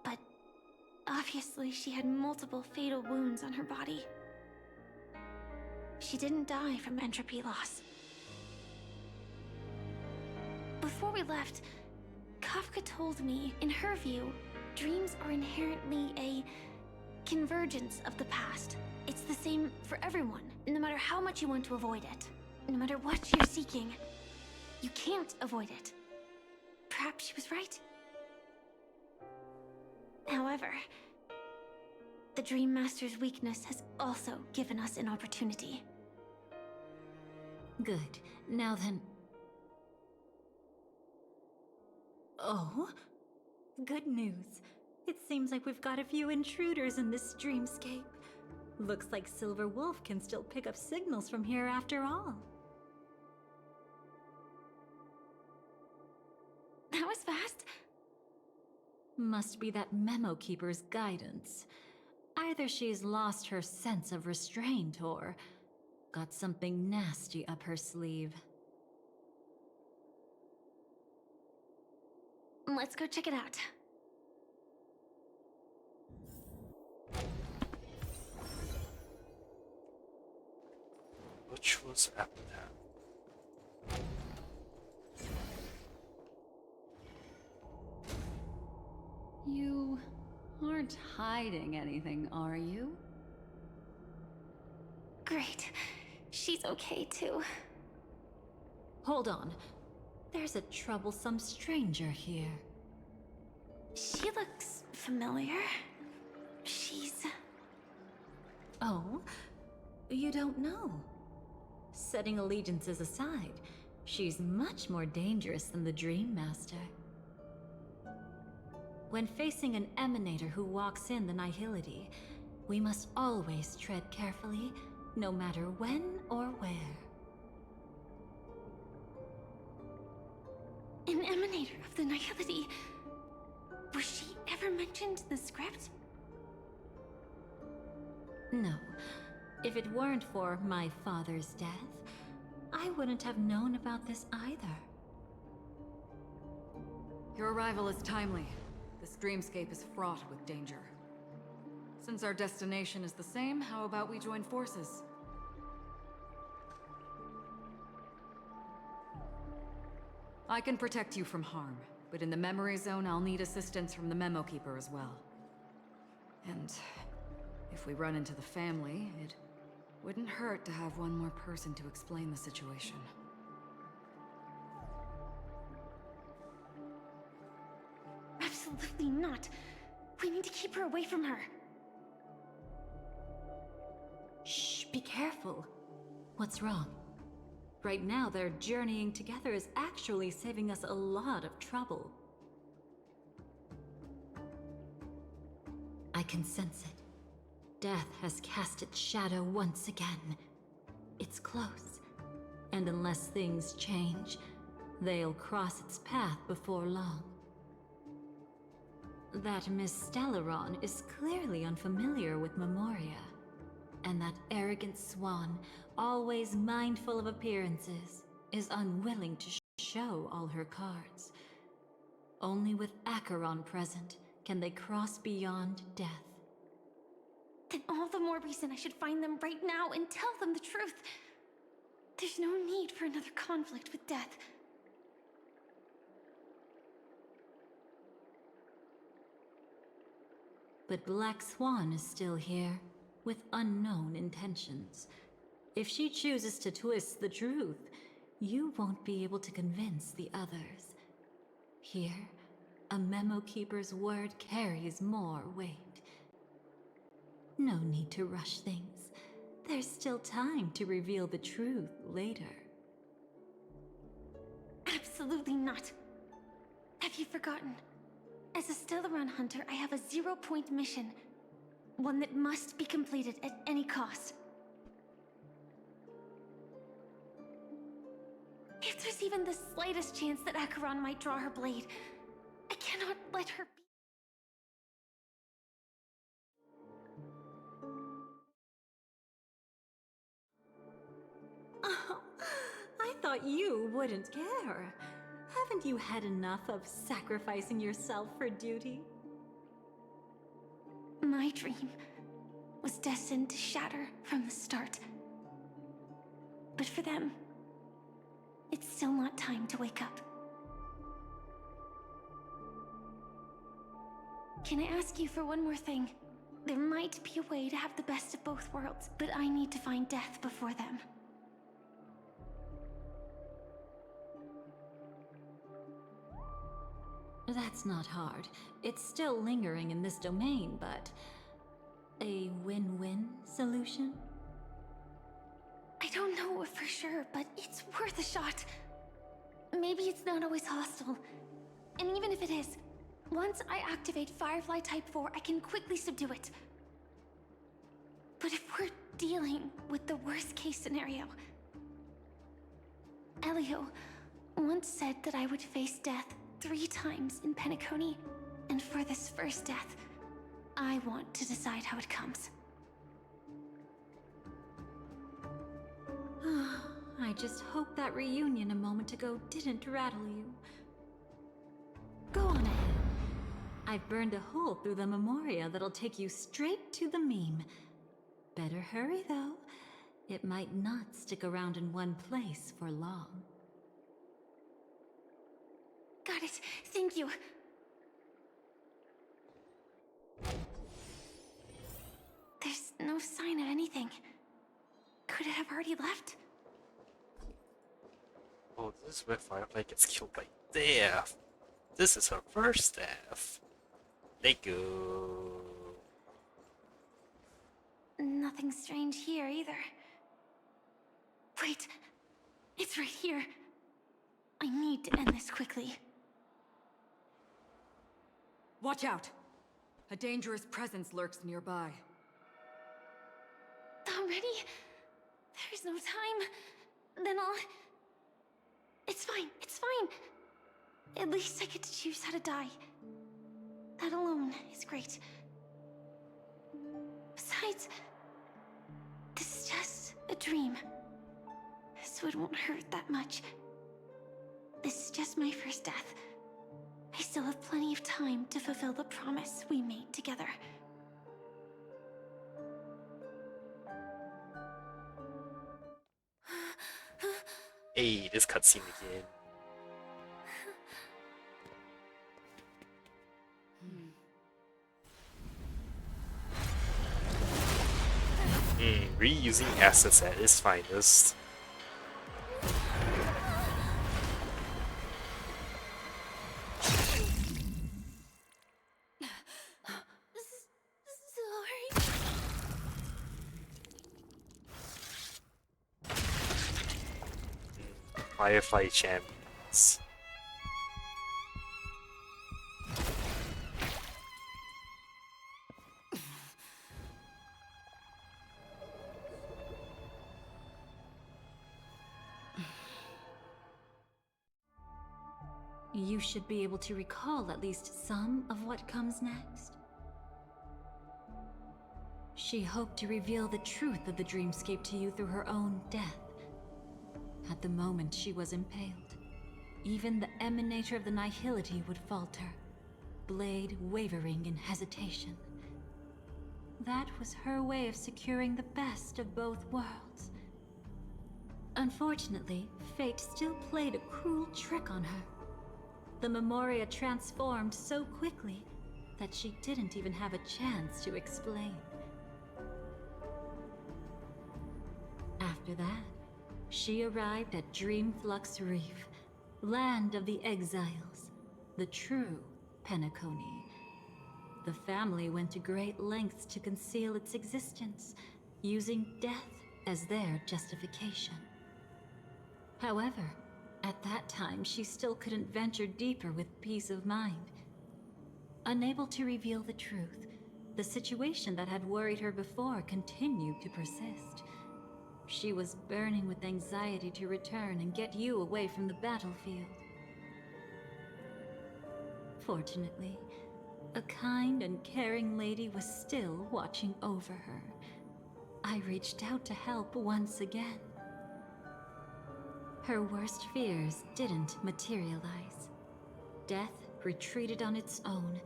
S2: But obviously she had multiple fatal wounds on her body. She didn't die from entropy loss. Before we left, Kafka told me, in her view, dreams are inherently a convergence of the past. It's the same for everyone, no matter how much you want to avoid it. No matter what you're seeking, you can't avoid it. Perhaps she was right. However, the Dream Master's weakness has also given us an opportunity.
S5: Good. Now then... Oh? Good news. It seems like we've got a few intruders in this dreamscape. Looks like Silver Wolf can still pick up signals from here after all.
S2: That was fast.
S5: Must be that Memo Keeper's guidance. Either she's lost her sense of restraint or got something nasty up her sleeve.
S2: Let's go check it out.
S1: Which was Epitaph?
S13: You aren't hiding anything, are you?
S2: Great. She's okay too.
S5: Hold on. There's a troublesome stranger here.
S2: She looks familiar. She's...
S5: Oh? You don't know? Setting allegiances aside, she's much more dangerous than the Dream Master. When facing an emanator who walks in the nihility, we must always tread carefully, no matter when or where.
S2: An emanator of the Nihility. Was she ever mentioned in the script?
S5: No. If it weren't for my father's death, I wouldn't have known about this either.
S14: Your arrival is timely. This dreamscape is fraught with danger. Since our destination is the same, how about we join forces? I can protect you from harm, but in the memory zone, I'll need assistance from the Memo Keeper as well. And if we run into the family, it wouldn't hurt to have one more person to explain the situation.
S2: Absolutely not. We need to keep her away from her.
S5: Shh, be careful. What's wrong? Right now, their journeying together is actually saving us a lot of trouble. I can sense it. Death has cast its shadow once again. It's close, and unless things change, they'll cross its path before long. That Miss Stellaron is clearly unfamiliar with Memoria, and that arrogant swan, always mindful of appearances, is unwilling to show all her cards. Only with Acheron present can they cross beyond death.
S2: Then all the more reason I should find them right now and tell them the truth. There's no need for another conflict with death.
S5: But Black Swan is still here, with unknown intentions. If she chooses to twist the truth, you won't be able to convince the others. Here, a Memo Keeper's word carries more weight. No need to rush things. There's still time to reveal the truth later.
S2: Absolutely not. Have you forgotten? As a Stellaron hunter, I have a 0-point mission. One that must be completed at any cost. If there's even the slightest chance that Acheron might draw her blade, I cannot let her be.
S5: Oh, I thought you wouldn't care. Haven't you had enough of sacrificing yourself for duty?
S2: My dream was destined to shatter from the start. But for them, it's still not time to wake up. Can I ask you for one more thing? There might be a way to have the best of both worlds, but I need to find death before them.
S5: That's not hard. It's still lingering in this domain, but... a win-win solution?
S2: I don't know for sure, but it's worth a shot. Maybe it's not always hostile. And even if it is, once I activate Firefly Type 4, I can quickly subdue it. But if we're dealing with the worst-case scenario... Elio once said that I would face death 3 times in Penacony, and for this first death, I want to decide how it comes.
S5: I just hope that reunion a moment ago didn't rattle you. Go on ahead. I've burned a hole through the Memoria that'll take you straight to the meme. Better hurry, though. It might not stick around in one place for long.
S2: Got it. Thank you. There's no sign of anything. Could it have already left?
S1: Oh, this is where Firefly gets killed by death. This is her first death. Let go.
S2: Nothing strange here either. Wait, it's right here. I need to end this quickly.
S14: Watch out! A dangerous presence lurks nearby.
S2: Already? There's no time. Then I'll... It's fine, it's fine. At least I get to choose how to die. That alone is great. Besides, this is just a dream, so it won't hurt that much. This is just my first death. I still have plenty of time to fulfill the promise we made together.
S1: Hey, this cutscene again. Reusing assets at its finest. Firefly champions.
S5: You should be able to recall at least some of what comes next. She hoped to reveal the truth of the dreamscape to you through her own death. At the moment she was impaled, even the emanator of the nihility would falter, blade wavering in hesitation. That was her way of securing the best of both worlds. Unfortunately, fate still played a cruel trick on her. The Memoria transformed so quickly that she didn't even have a chance to explain. After that, she arrived at Dreamflux Reef, land of the exiles, the true Penacony. The family went to great lengths to conceal its existence, using death as their justification. However, at that time, she still couldn't venture deeper with peace of mind. Unable to reveal the truth, the situation that had worried her before continued to persist. She was burning with anxiety to return and get you away from the battlefield. Fortunately, a kind and caring lady was still watching over her. I reached out to help once again. Her worst fears didn't materialize. Death retreated on its own,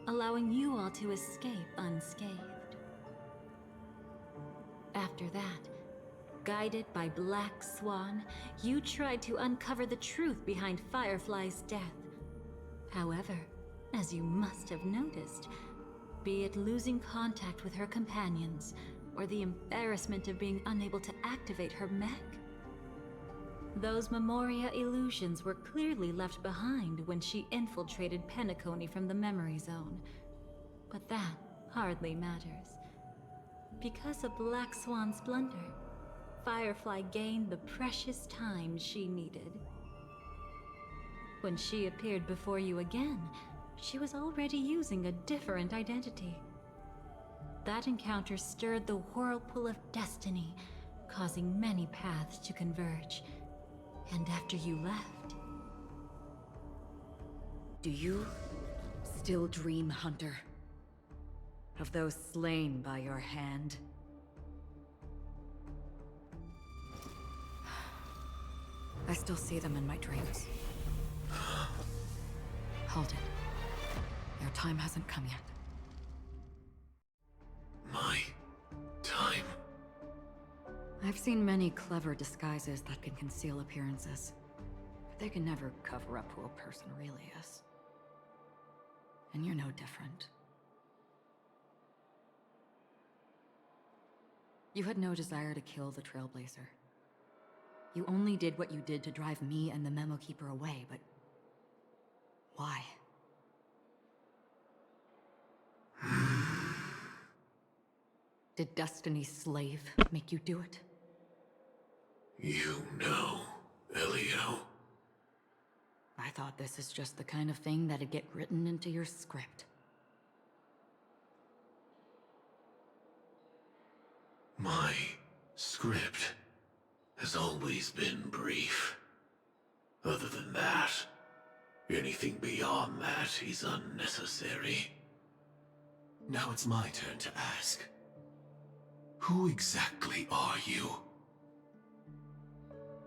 S5: allowing you all to escape unscathed. After that, guided by Black Swan, you tried to uncover the truth behind Firefly's death. However, as you must have noticed, be it losing contact with her companions, or the embarrassment of being unable to activate her mech, those Memoria illusions were clearly left behind when she infiltrated Penacony from the memory zone. But that hardly matters. Because of Black Swan's blunder, Firefly gained the precious time she needed. When she appeared before you again, she was already using a different identity. That encounter stirred the whirlpool of destiny, causing many paths to converge. And after you left...
S14: Do you still dream, Hunter? Of those slain by your hand? I still see them in my dreams. Hold it. Your time hasn't come yet.
S12: My time?
S14: I've seen many clever disguises that can conceal appearances, but they can never cover up who a person really is. And you're no different. You had no desire to kill the Trailblazer. You only did what you did to drive me and the Memo Keeper away, but... why? Did Destiny's slave make you do it?
S12: You know, Elio.
S14: I thought this is just the kind of thing that'd get written into your script.
S12: My script has always been brief. Other than that, Anything beyond that is unnecessary. Now it's my turn to ask. Who exactly are you?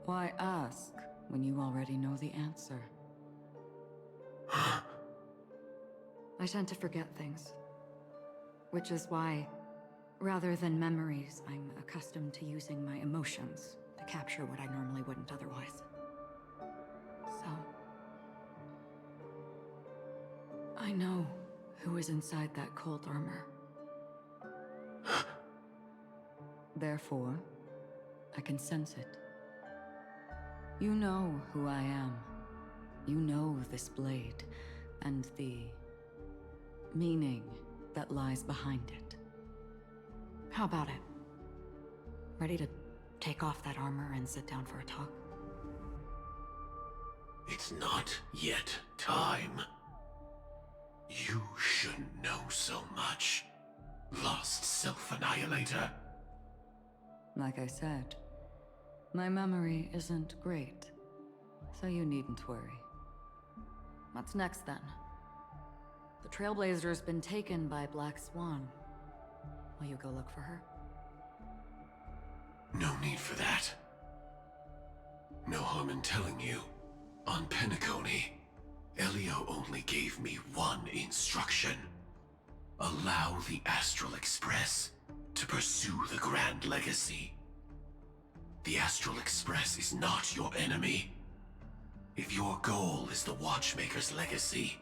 S14: Why ask when you already know the answer? I tend to forget things. Which is why, rather than memories, I'm accustomed to using my emotions to capture what I normally wouldn't otherwise. So... I know who is inside that cold armor. Therefore, I can sense it. You know who I am. You know this blade, and the meaning that lies behind it. How about it? Ready to take off that armor and sit down for a talk?
S12: It's not yet time. You shouldn't know so much, lost self-annihilator.
S14: Like I said, my memory isn't great, so you needn't worry. What's next then? The Trailblazer's been taken by Black Swan. Will you go look for her?
S12: No need for that. No harm in telling you. On Penacony, Elio only gave me one instruction. Allow the Astral Express to pursue the Grand Legacy. The Astral Express is not your enemy. If your goal is the Watchmaker's legacy,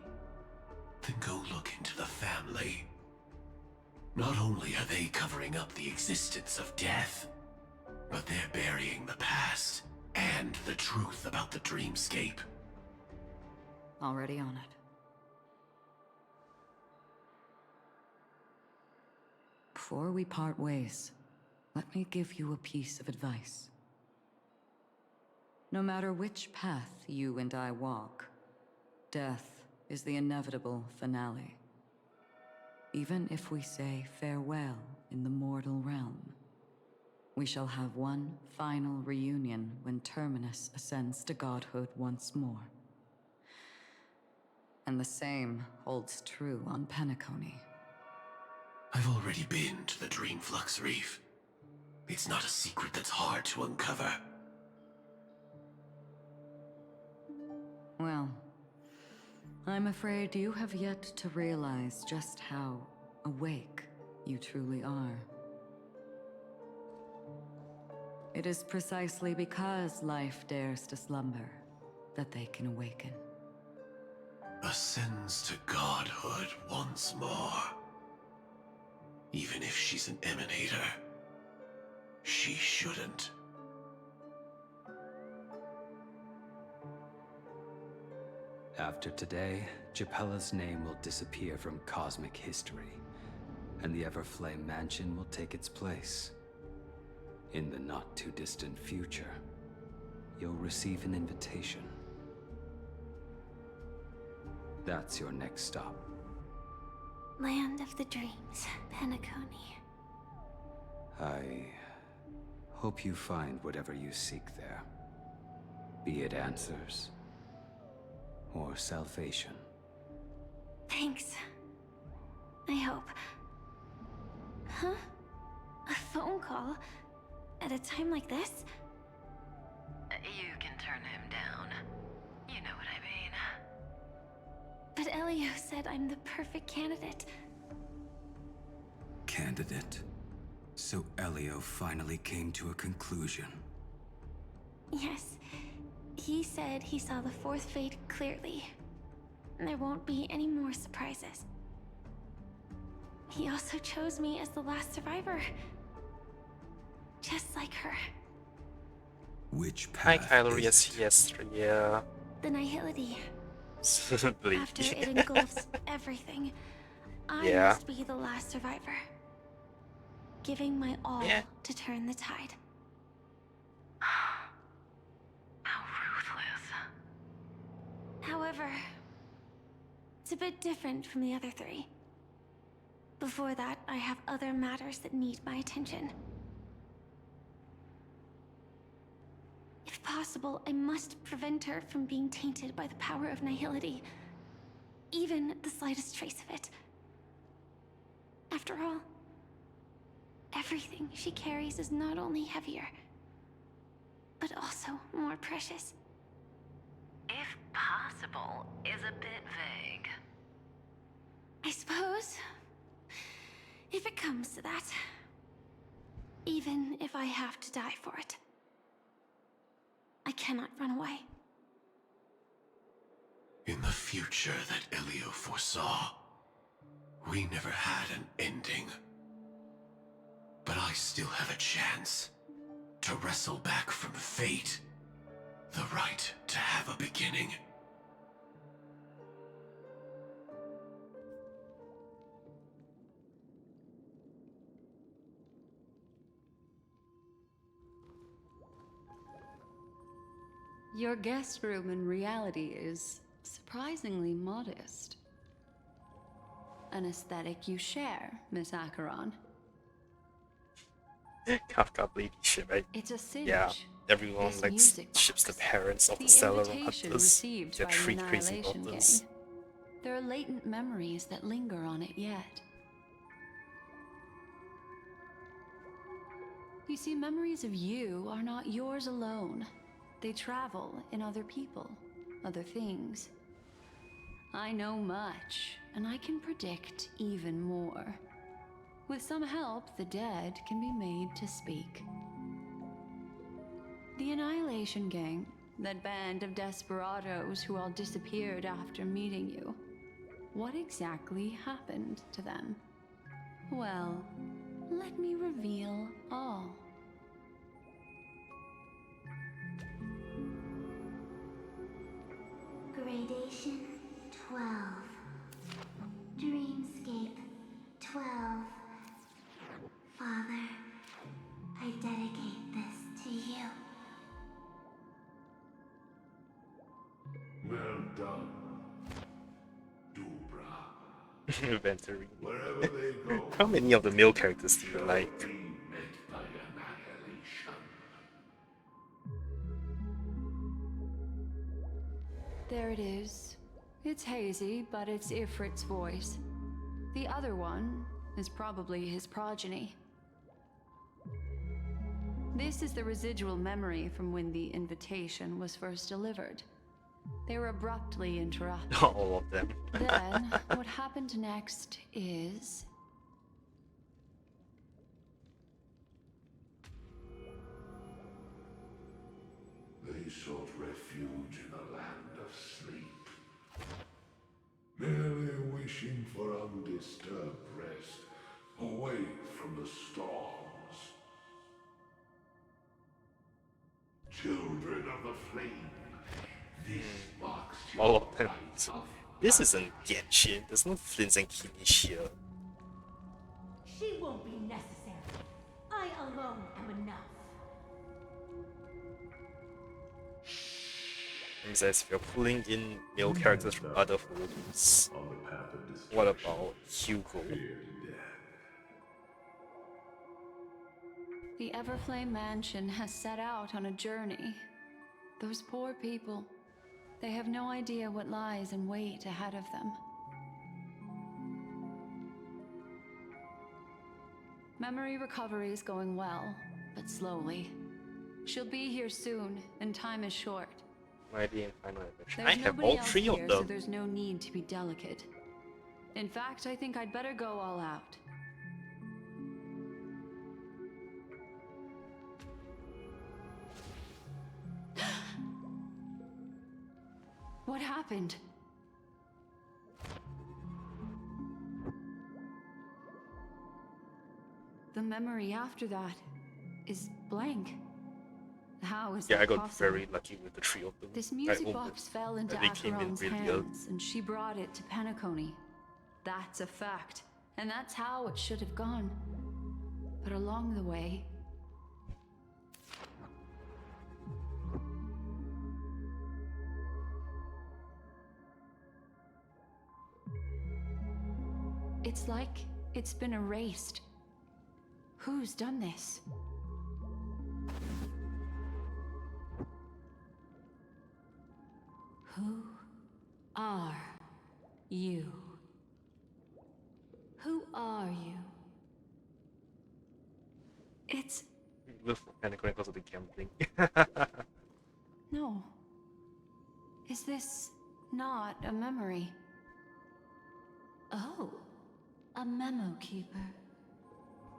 S12: then go look into the family. Not only are they covering up the existence of death, but they're burying the past and the truth about the dreamscape.
S14: Already on it. Before we part ways, let me give you a piece of advice. No matter which path you and I walk, death is the inevitable finale. Even if we say farewell in the mortal realm, we shall have one final reunion when Terminus ascends to godhood once more. And the same holds true on Penacony.
S12: I've already been to the Dreamflux Reef. It's not a secret that's hard to uncover.
S14: Well, I'm afraid you have yet to realize just how awake you truly are. It is precisely because life dares to slumber that they can awaken.
S12: Ascends to godhood once more. Even if she's an emanator, she shouldn't.
S15: After today, Japella's name will disappear from cosmic history, and the Everflame Mansion will take its place. In the not-too-distant future, you'll receive an invitation. That's your next stop.
S2: Land of the Dreams, Penacony.
S15: I hope you find whatever you seek there. Be it answers or salvation.
S2: Thanks. I hope. Huh? A phone call? At a time like this?
S13: You can turn him down. You know what I mean.
S2: But Elio said I'm the perfect candidate.
S16: Candidate? So Elio finally came to a conclusion.
S2: Yes. He said he saw the fourth fate clearly. There won't be any more surprises. He also chose me as the last survivor. Just like her.
S16: Which
S1: Hi,
S16: path
S1: Kylo,
S16: is
S1: yes, yeah.
S2: The Nihility.
S1: Simply.
S2: After it engulfs everything, I
S1: Yeah.
S2: must be the last survivor. Giving my all to turn the tide.
S13: How ruthless.
S2: However, it's a bit different from the other three. Before that, I have other matters that need my attention. If
S11: possible, I must prevent her from being tainted by the power of nihility. Even the slightest trace of it. After all, everything she carries is not only heavier, but also more precious.
S13: If possible is a bit vague.
S11: I suppose, if it comes to that, even if I have to die for it, I cannot run away.
S12: In the future that Elio foresaw, we never had an ending. But I still have a chance to wrestle back from fate the right to have a beginning.
S14: Your guest room in reality is surprisingly modest. An aesthetic you share, Miss Acheron.
S1: Kafka lady ship, right?
S14: It's a cinch.
S1: Yeah, everyone
S14: This
S1: like
S14: music
S1: ships the
S14: box.
S1: parents of the
S14: The
S1: Stellar
S14: invitation
S1: Hunters.
S14: received
S1: They're
S14: by the
S1: three crazy
S14: Annihilation
S1: hunters.
S14: Gang. There are latent memories that linger on it yet. You see, memories of you are not yours alone. They travel in other people, other things. I know much, and I can predict even more. With some help, the dead can be made to speak. The Annihilation Gang, that band of desperados who all disappeared after meeting you. What exactly happened to them? Well, let me reveal all.
S11: Gradation 12. Dreamscape 12. Father, I dedicate this to you.
S12: Well done, Dubra.
S1: Inventory.
S12: Wherever they go,
S1: How many of the male characters do you like?
S12: be met by annihilation.
S14: There it is. It's hazy, but it's Ifrit's voice. The other one is probably his progeny. This is the residual memory from when the invitation was first delivered. They were abruptly interrupted.
S1: All of them.
S14: Then, what happened next is...
S12: They sought refuge in the land of sleep, merely wishing for undisturbed rest, away from the storms. Children of the flame, this marks your
S1: All of them.
S12: right of
S1: This isn't Genshin. There's no Flins and Kinney here.
S2: She won't be necessary. I alone am enough.
S1: Means as if you're pulling in male characters from other holdings. What about Hugo?
S14: The Everflame Mansion has set out on a journey. Those poor people, they have no idea what lies in wait ahead of them. Memory recovery is going well, but slowly. She'll be here soon, and time is short.
S1: Mighty and Final Adventure.
S14: There's
S1: I have
S14: nobody
S1: all
S14: else
S1: three
S14: here,
S1: of them.
S14: so there's no need to be delicate. In fact, I think I'd better go all out. What happened? The memory after that is blank. How is
S1: Yeah,
S14: that
S1: I got
S14: possible?
S1: very lucky with the three of them.
S14: This
S1: I
S14: music
S1: opened
S14: box
S1: it,
S14: fell into
S1: and they came in
S14: Acheron's
S1: really
S14: hands, and she brought it to Penacony. That's a fact, and that's how it should have gone. But along the way... It's like it's been erased. Who's done this?
S5: Who are you? Who are you? It's...
S1: With Penacony because of the gambling.
S5: No. Is this not a memory? Oh, a memo keeper.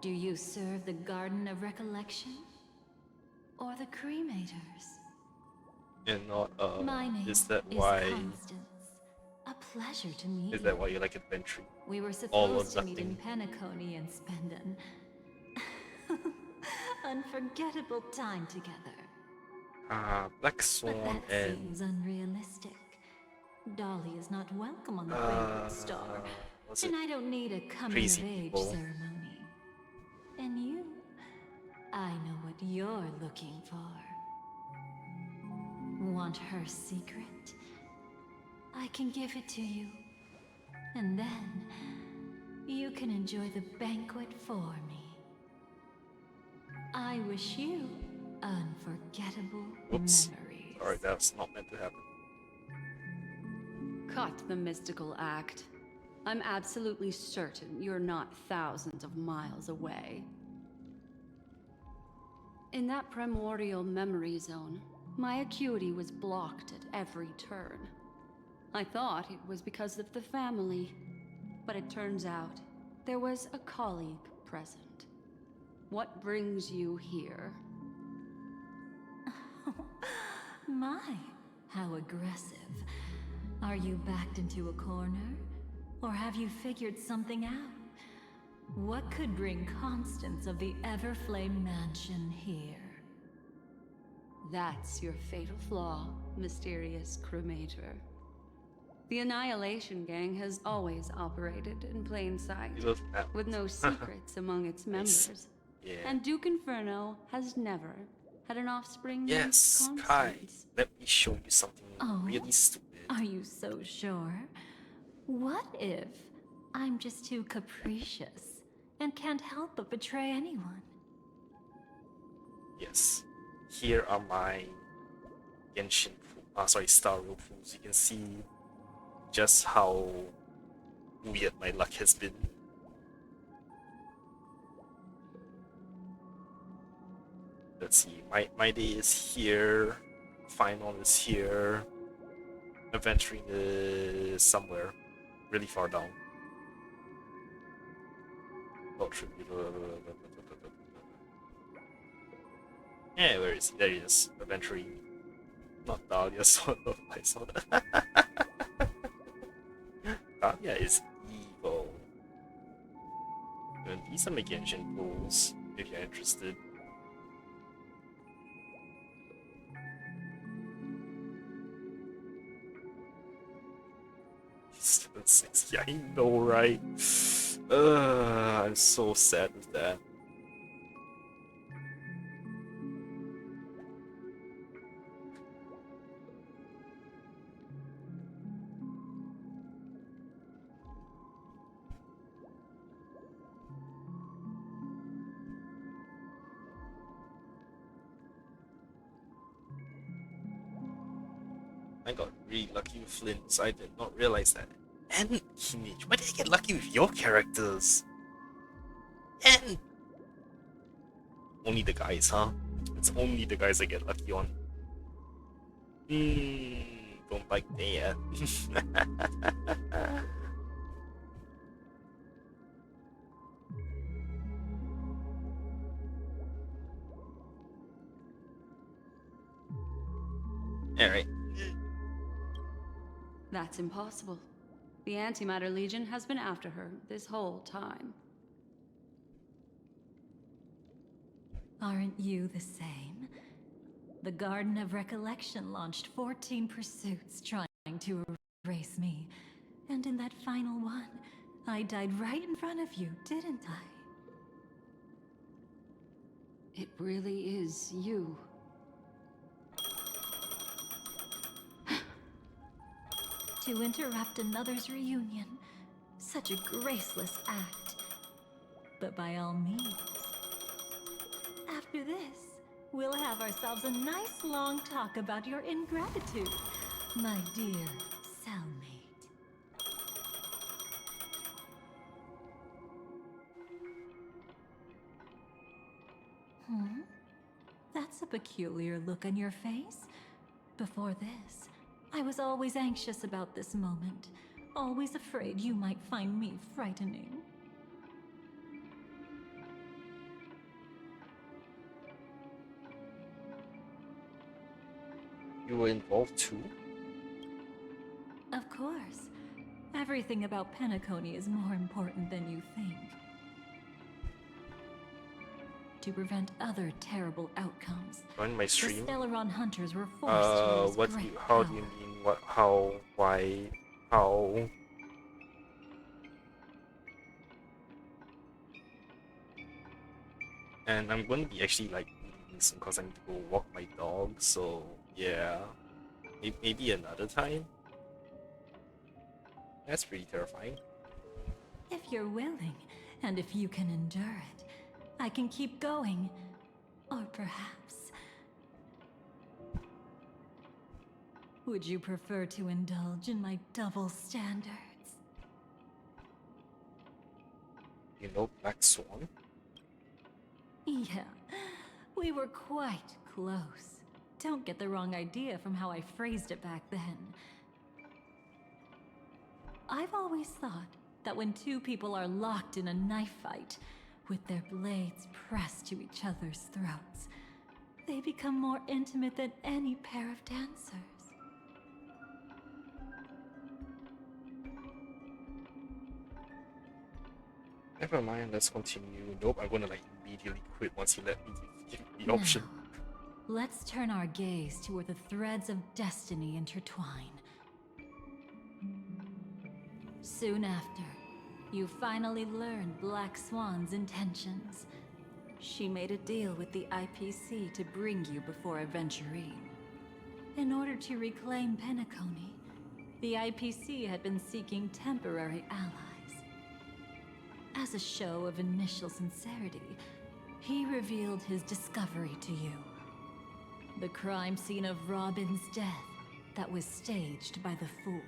S5: Do you serve the Garden of Recollection? Or the Cremators?
S1: And not,
S5: My name
S1: is that
S5: is
S1: why...
S5: Constance. A pleasure to meet you.
S1: Is that why you like adventure?
S5: We were
S1: All or
S5: supposed to meet in
S1: nothing.
S5: Penacony and spend an unforgettable time together.
S1: Black
S5: But
S1: Swan
S5: that
S1: and...
S5: seems unrealistic. Dolly is not welcome on the banquet star,
S1: was
S5: and
S1: it
S5: I don't need a
S1: crazy
S5: coming-of-age
S1: people?
S5: ceremony. And you, I know what you're looking for. Want her secret? I can give it to you. And then, you can enjoy the banquet for me. I wish you unforgettable
S1: Whoops.
S5: memories.
S1: Alright, that's not meant to happen.
S17: Cut the mystical act. I'm absolutely certain you're not thousands of miles away. In that primordial memory zone, my acuity was blocked at every turn. I thought it was because of the family, but it turns out there was a colleague present. What brings you here?
S5: My, how aggressive. Are you backed into a corner? Or have you figured something out? What could bring Constance of the Everflame Mansion here?
S17: That's your fatal flaw, mysterious cremator. The Annihilation Gang has always operated in plain sight, with no secrets among its members.
S1: Yeah.
S17: And Duke Inferno has never had an offspring
S1: Yes,
S17: named
S1: Kai,
S17: Constance.
S1: let me show you something
S5: Oh,
S1: really stupid.
S5: Are you so sure? What if I'm just too capricious and can't help but betray anyone?
S1: Yes. Here are my Genshin, Star Rail pools. You can see just how weird my luck has been. Let's see, my day is here, final is here, adventuring is somewhere really far down. Yeah, where is he? There he is, adventuring. Not Dahlia, sort of, I saw that. Dahlia is evil. And these are my Genshin pools, if you're interested. Still 6. Yeah, I know, right? I'm so sad with that. I got really lucky with Flint's. I did not realize that. And Kinich, why did I get lucky with your characters? And only the guys, huh? It's only the guys I get lucky on. Don't like that. Alright.
S17: That's impossible. The Antimatter Legion has been after her this whole time.
S5: Aren't you the same? The Garden of Recollection launched 14 pursuits trying to erase me. And in that final one, I died right in front of you, didn't I?
S17: It really is you.
S5: To interrupt another's reunion. Such a graceless act. But by all means. After this, we'll have ourselves a nice long talk about your ingratitude. My dear cellmate. That's a peculiar look on your face. Before this, I was always anxious about this moment. Always afraid you might find me frightening.
S1: You were involved too?
S5: Of course. Everything about Penacony is more important than you think. To prevent other terrible outcomes,
S1: On my stream?
S5: the Stellaron hunters were forced to use great
S1: how
S5: power.
S1: do you mean? What? How? Why? How? And I'm going to be actually like leaving soon because I need to go walk my dog. So yeah, maybe another time. That's pretty terrifying.
S5: If you're willing, and if you can endure it, I can keep going. Or perhaps... would you prefer to indulge in my double standards?
S1: You know Black Swan?
S5: Yeah, we were quite close. Don't get the wrong idea from how I phrased it back then. I've always thought that when two people are locked in a knife fight, with their blades pressed to each other's throats, they become more intimate than any pair of dancers.
S1: Never mind, let's continue. Nope, I'm gonna like immediately quit once you let me give the option.
S5: Now, let's turn our gaze to where the threads of destiny intertwine. Soon after, you finally learn Black Swan's intentions. She made a deal with the IPC to bring you before Aventurine. In order to reclaim Penacony, the IPC had been seeking temporary allies. As a show of initial sincerity, he revealed his discovery to you. The crime scene of Robin's death that was staged by the Fool.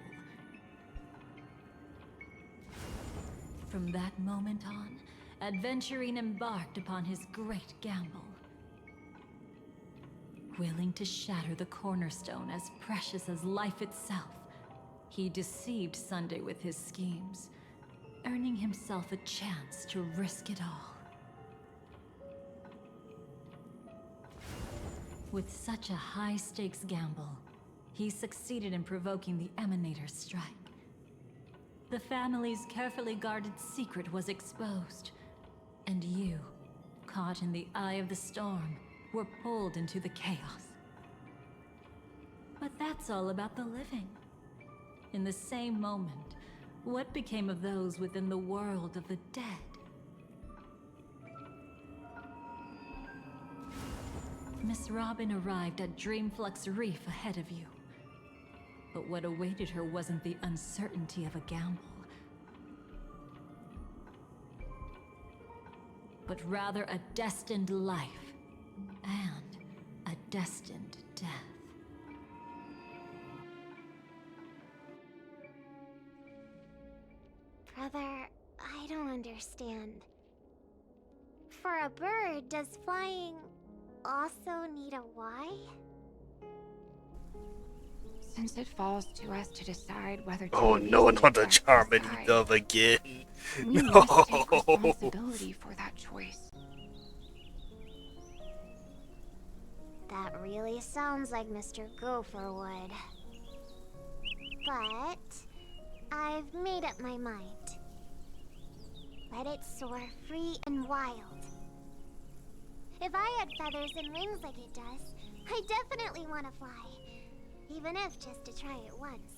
S5: From that moment on, Aventurine embarked upon his great gamble. Willing to shatter the cornerstone as precious as life itself, he deceived Sunday with his schemes, earning himself a chance to risk it all. With such a high-stakes gamble, he succeeded in provoking the Emanator's strike. The family's carefully guarded secret was exposed, and you, caught in the eye of the storm, were pulled into the chaos. But that's all about the living. In the same moment, what became of those within the world of the dead? Miss Robin arrived at Dreamflux Reef ahead of you. But what awaited her wasn't the uncertainty of a gamble, but rather a destined life and a destined death.
S2: Brother, I don't understand. For a bird, does flying also need a why?
S18: Since it falls to us to decide whether to
S1: Oh no, not the Charmony Dove again.
S18: we must take responsibility for that choice.
S2: That really sounds like Mr. Gopher would. But I've made up my mind. Let it soar free and wild. If I had feathers and wings like it does, I definitely want to fly. Even if just to try it once.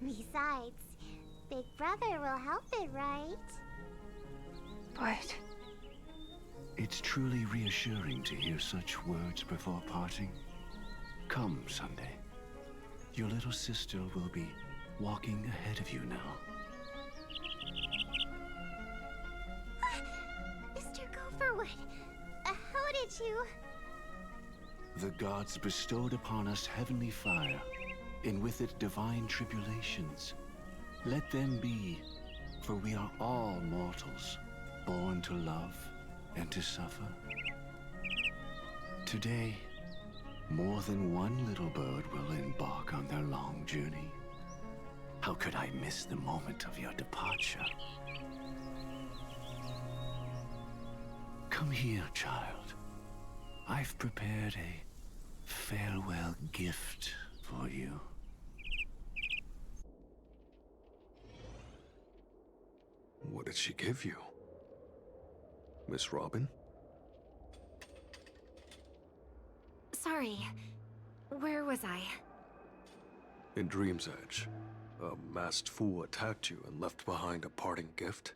S2: Besides, Big Brother will help it, right?
S18: But
S12: It's truly reassuring to hear such words before parting. Come, Sunday. Your little sister will be walking ahead of you now.
S2: Mr. Gopherwood, how did you...
S12: The gods bestowed upon us heavenly fire, and with it divine tribulations. Let them be, for we are all mortals, born to love and to suffer. Today, more than one little bird will embark on their long journey. How could I miss the moment of your departure? Come here, child. I've prepared a farewell gift for you.
S19: What did she give you? Miss Robin?
S2: Sorry. Where was I?
S19: In Dream's Edge, a masked fool attacked you and left behind a parting gift?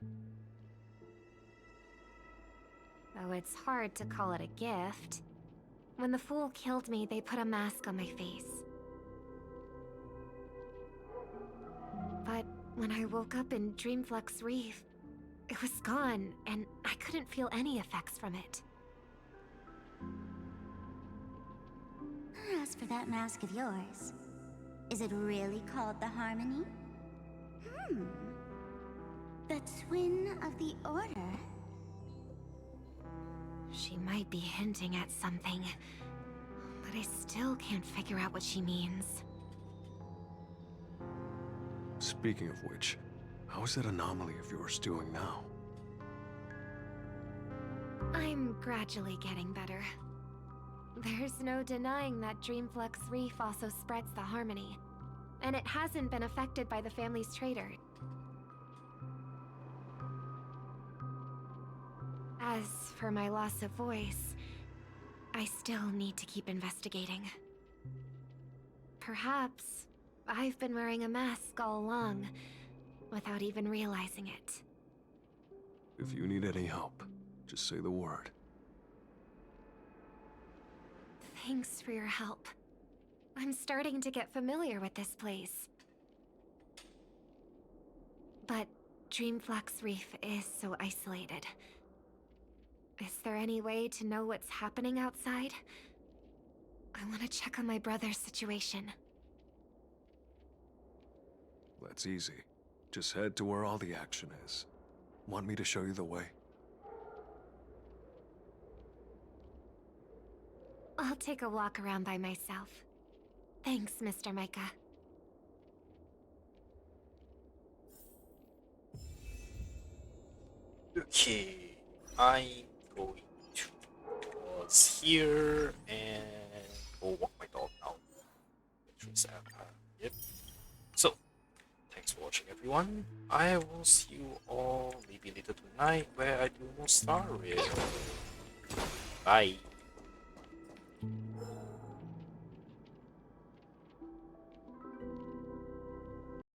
S2: Oh, it's hard to call it a gift. When the fool killed me, they put a mask on my face. But when I woke up in Dreamflux Reef, it was gone, and I couldn't feel any effects from it.
S11: As for that mask of yours, is it really called the Harmony? The Twin of the Order?
S2: She might be hinting at something, but I still can't figure out what she means.
S19: Speaking of which, how is that anomaly of yours doing now?
S2: I'm gradually getting better. There's no denying that Dreamflux Reef also spreads the Harmony, and it hasn't been affected by the family's traitor. As for my loss of voice, I still need to keep investigating. Perhaps I've been wearing a mask all along, without even realizing it.
S19: If you need any help, just say the word.
S2: Thanks for your help. I'm starting to get familiar with this place. But Dreamflux Reef is so isolated. Is there any way to know what's happening outside? I want to check on my brother's situation.
S19: That's easy. Just head to where all the action is. Want me to show you the way?
S2: I'll take a walk around by myself. Thanks, Mr. Micah.
S1: Okay, I'm going to pause here and go walk my dog now. Yep. So, thanks for watching, everyone. I will see you all maybe later tonight where I do more Star Rail. Bye.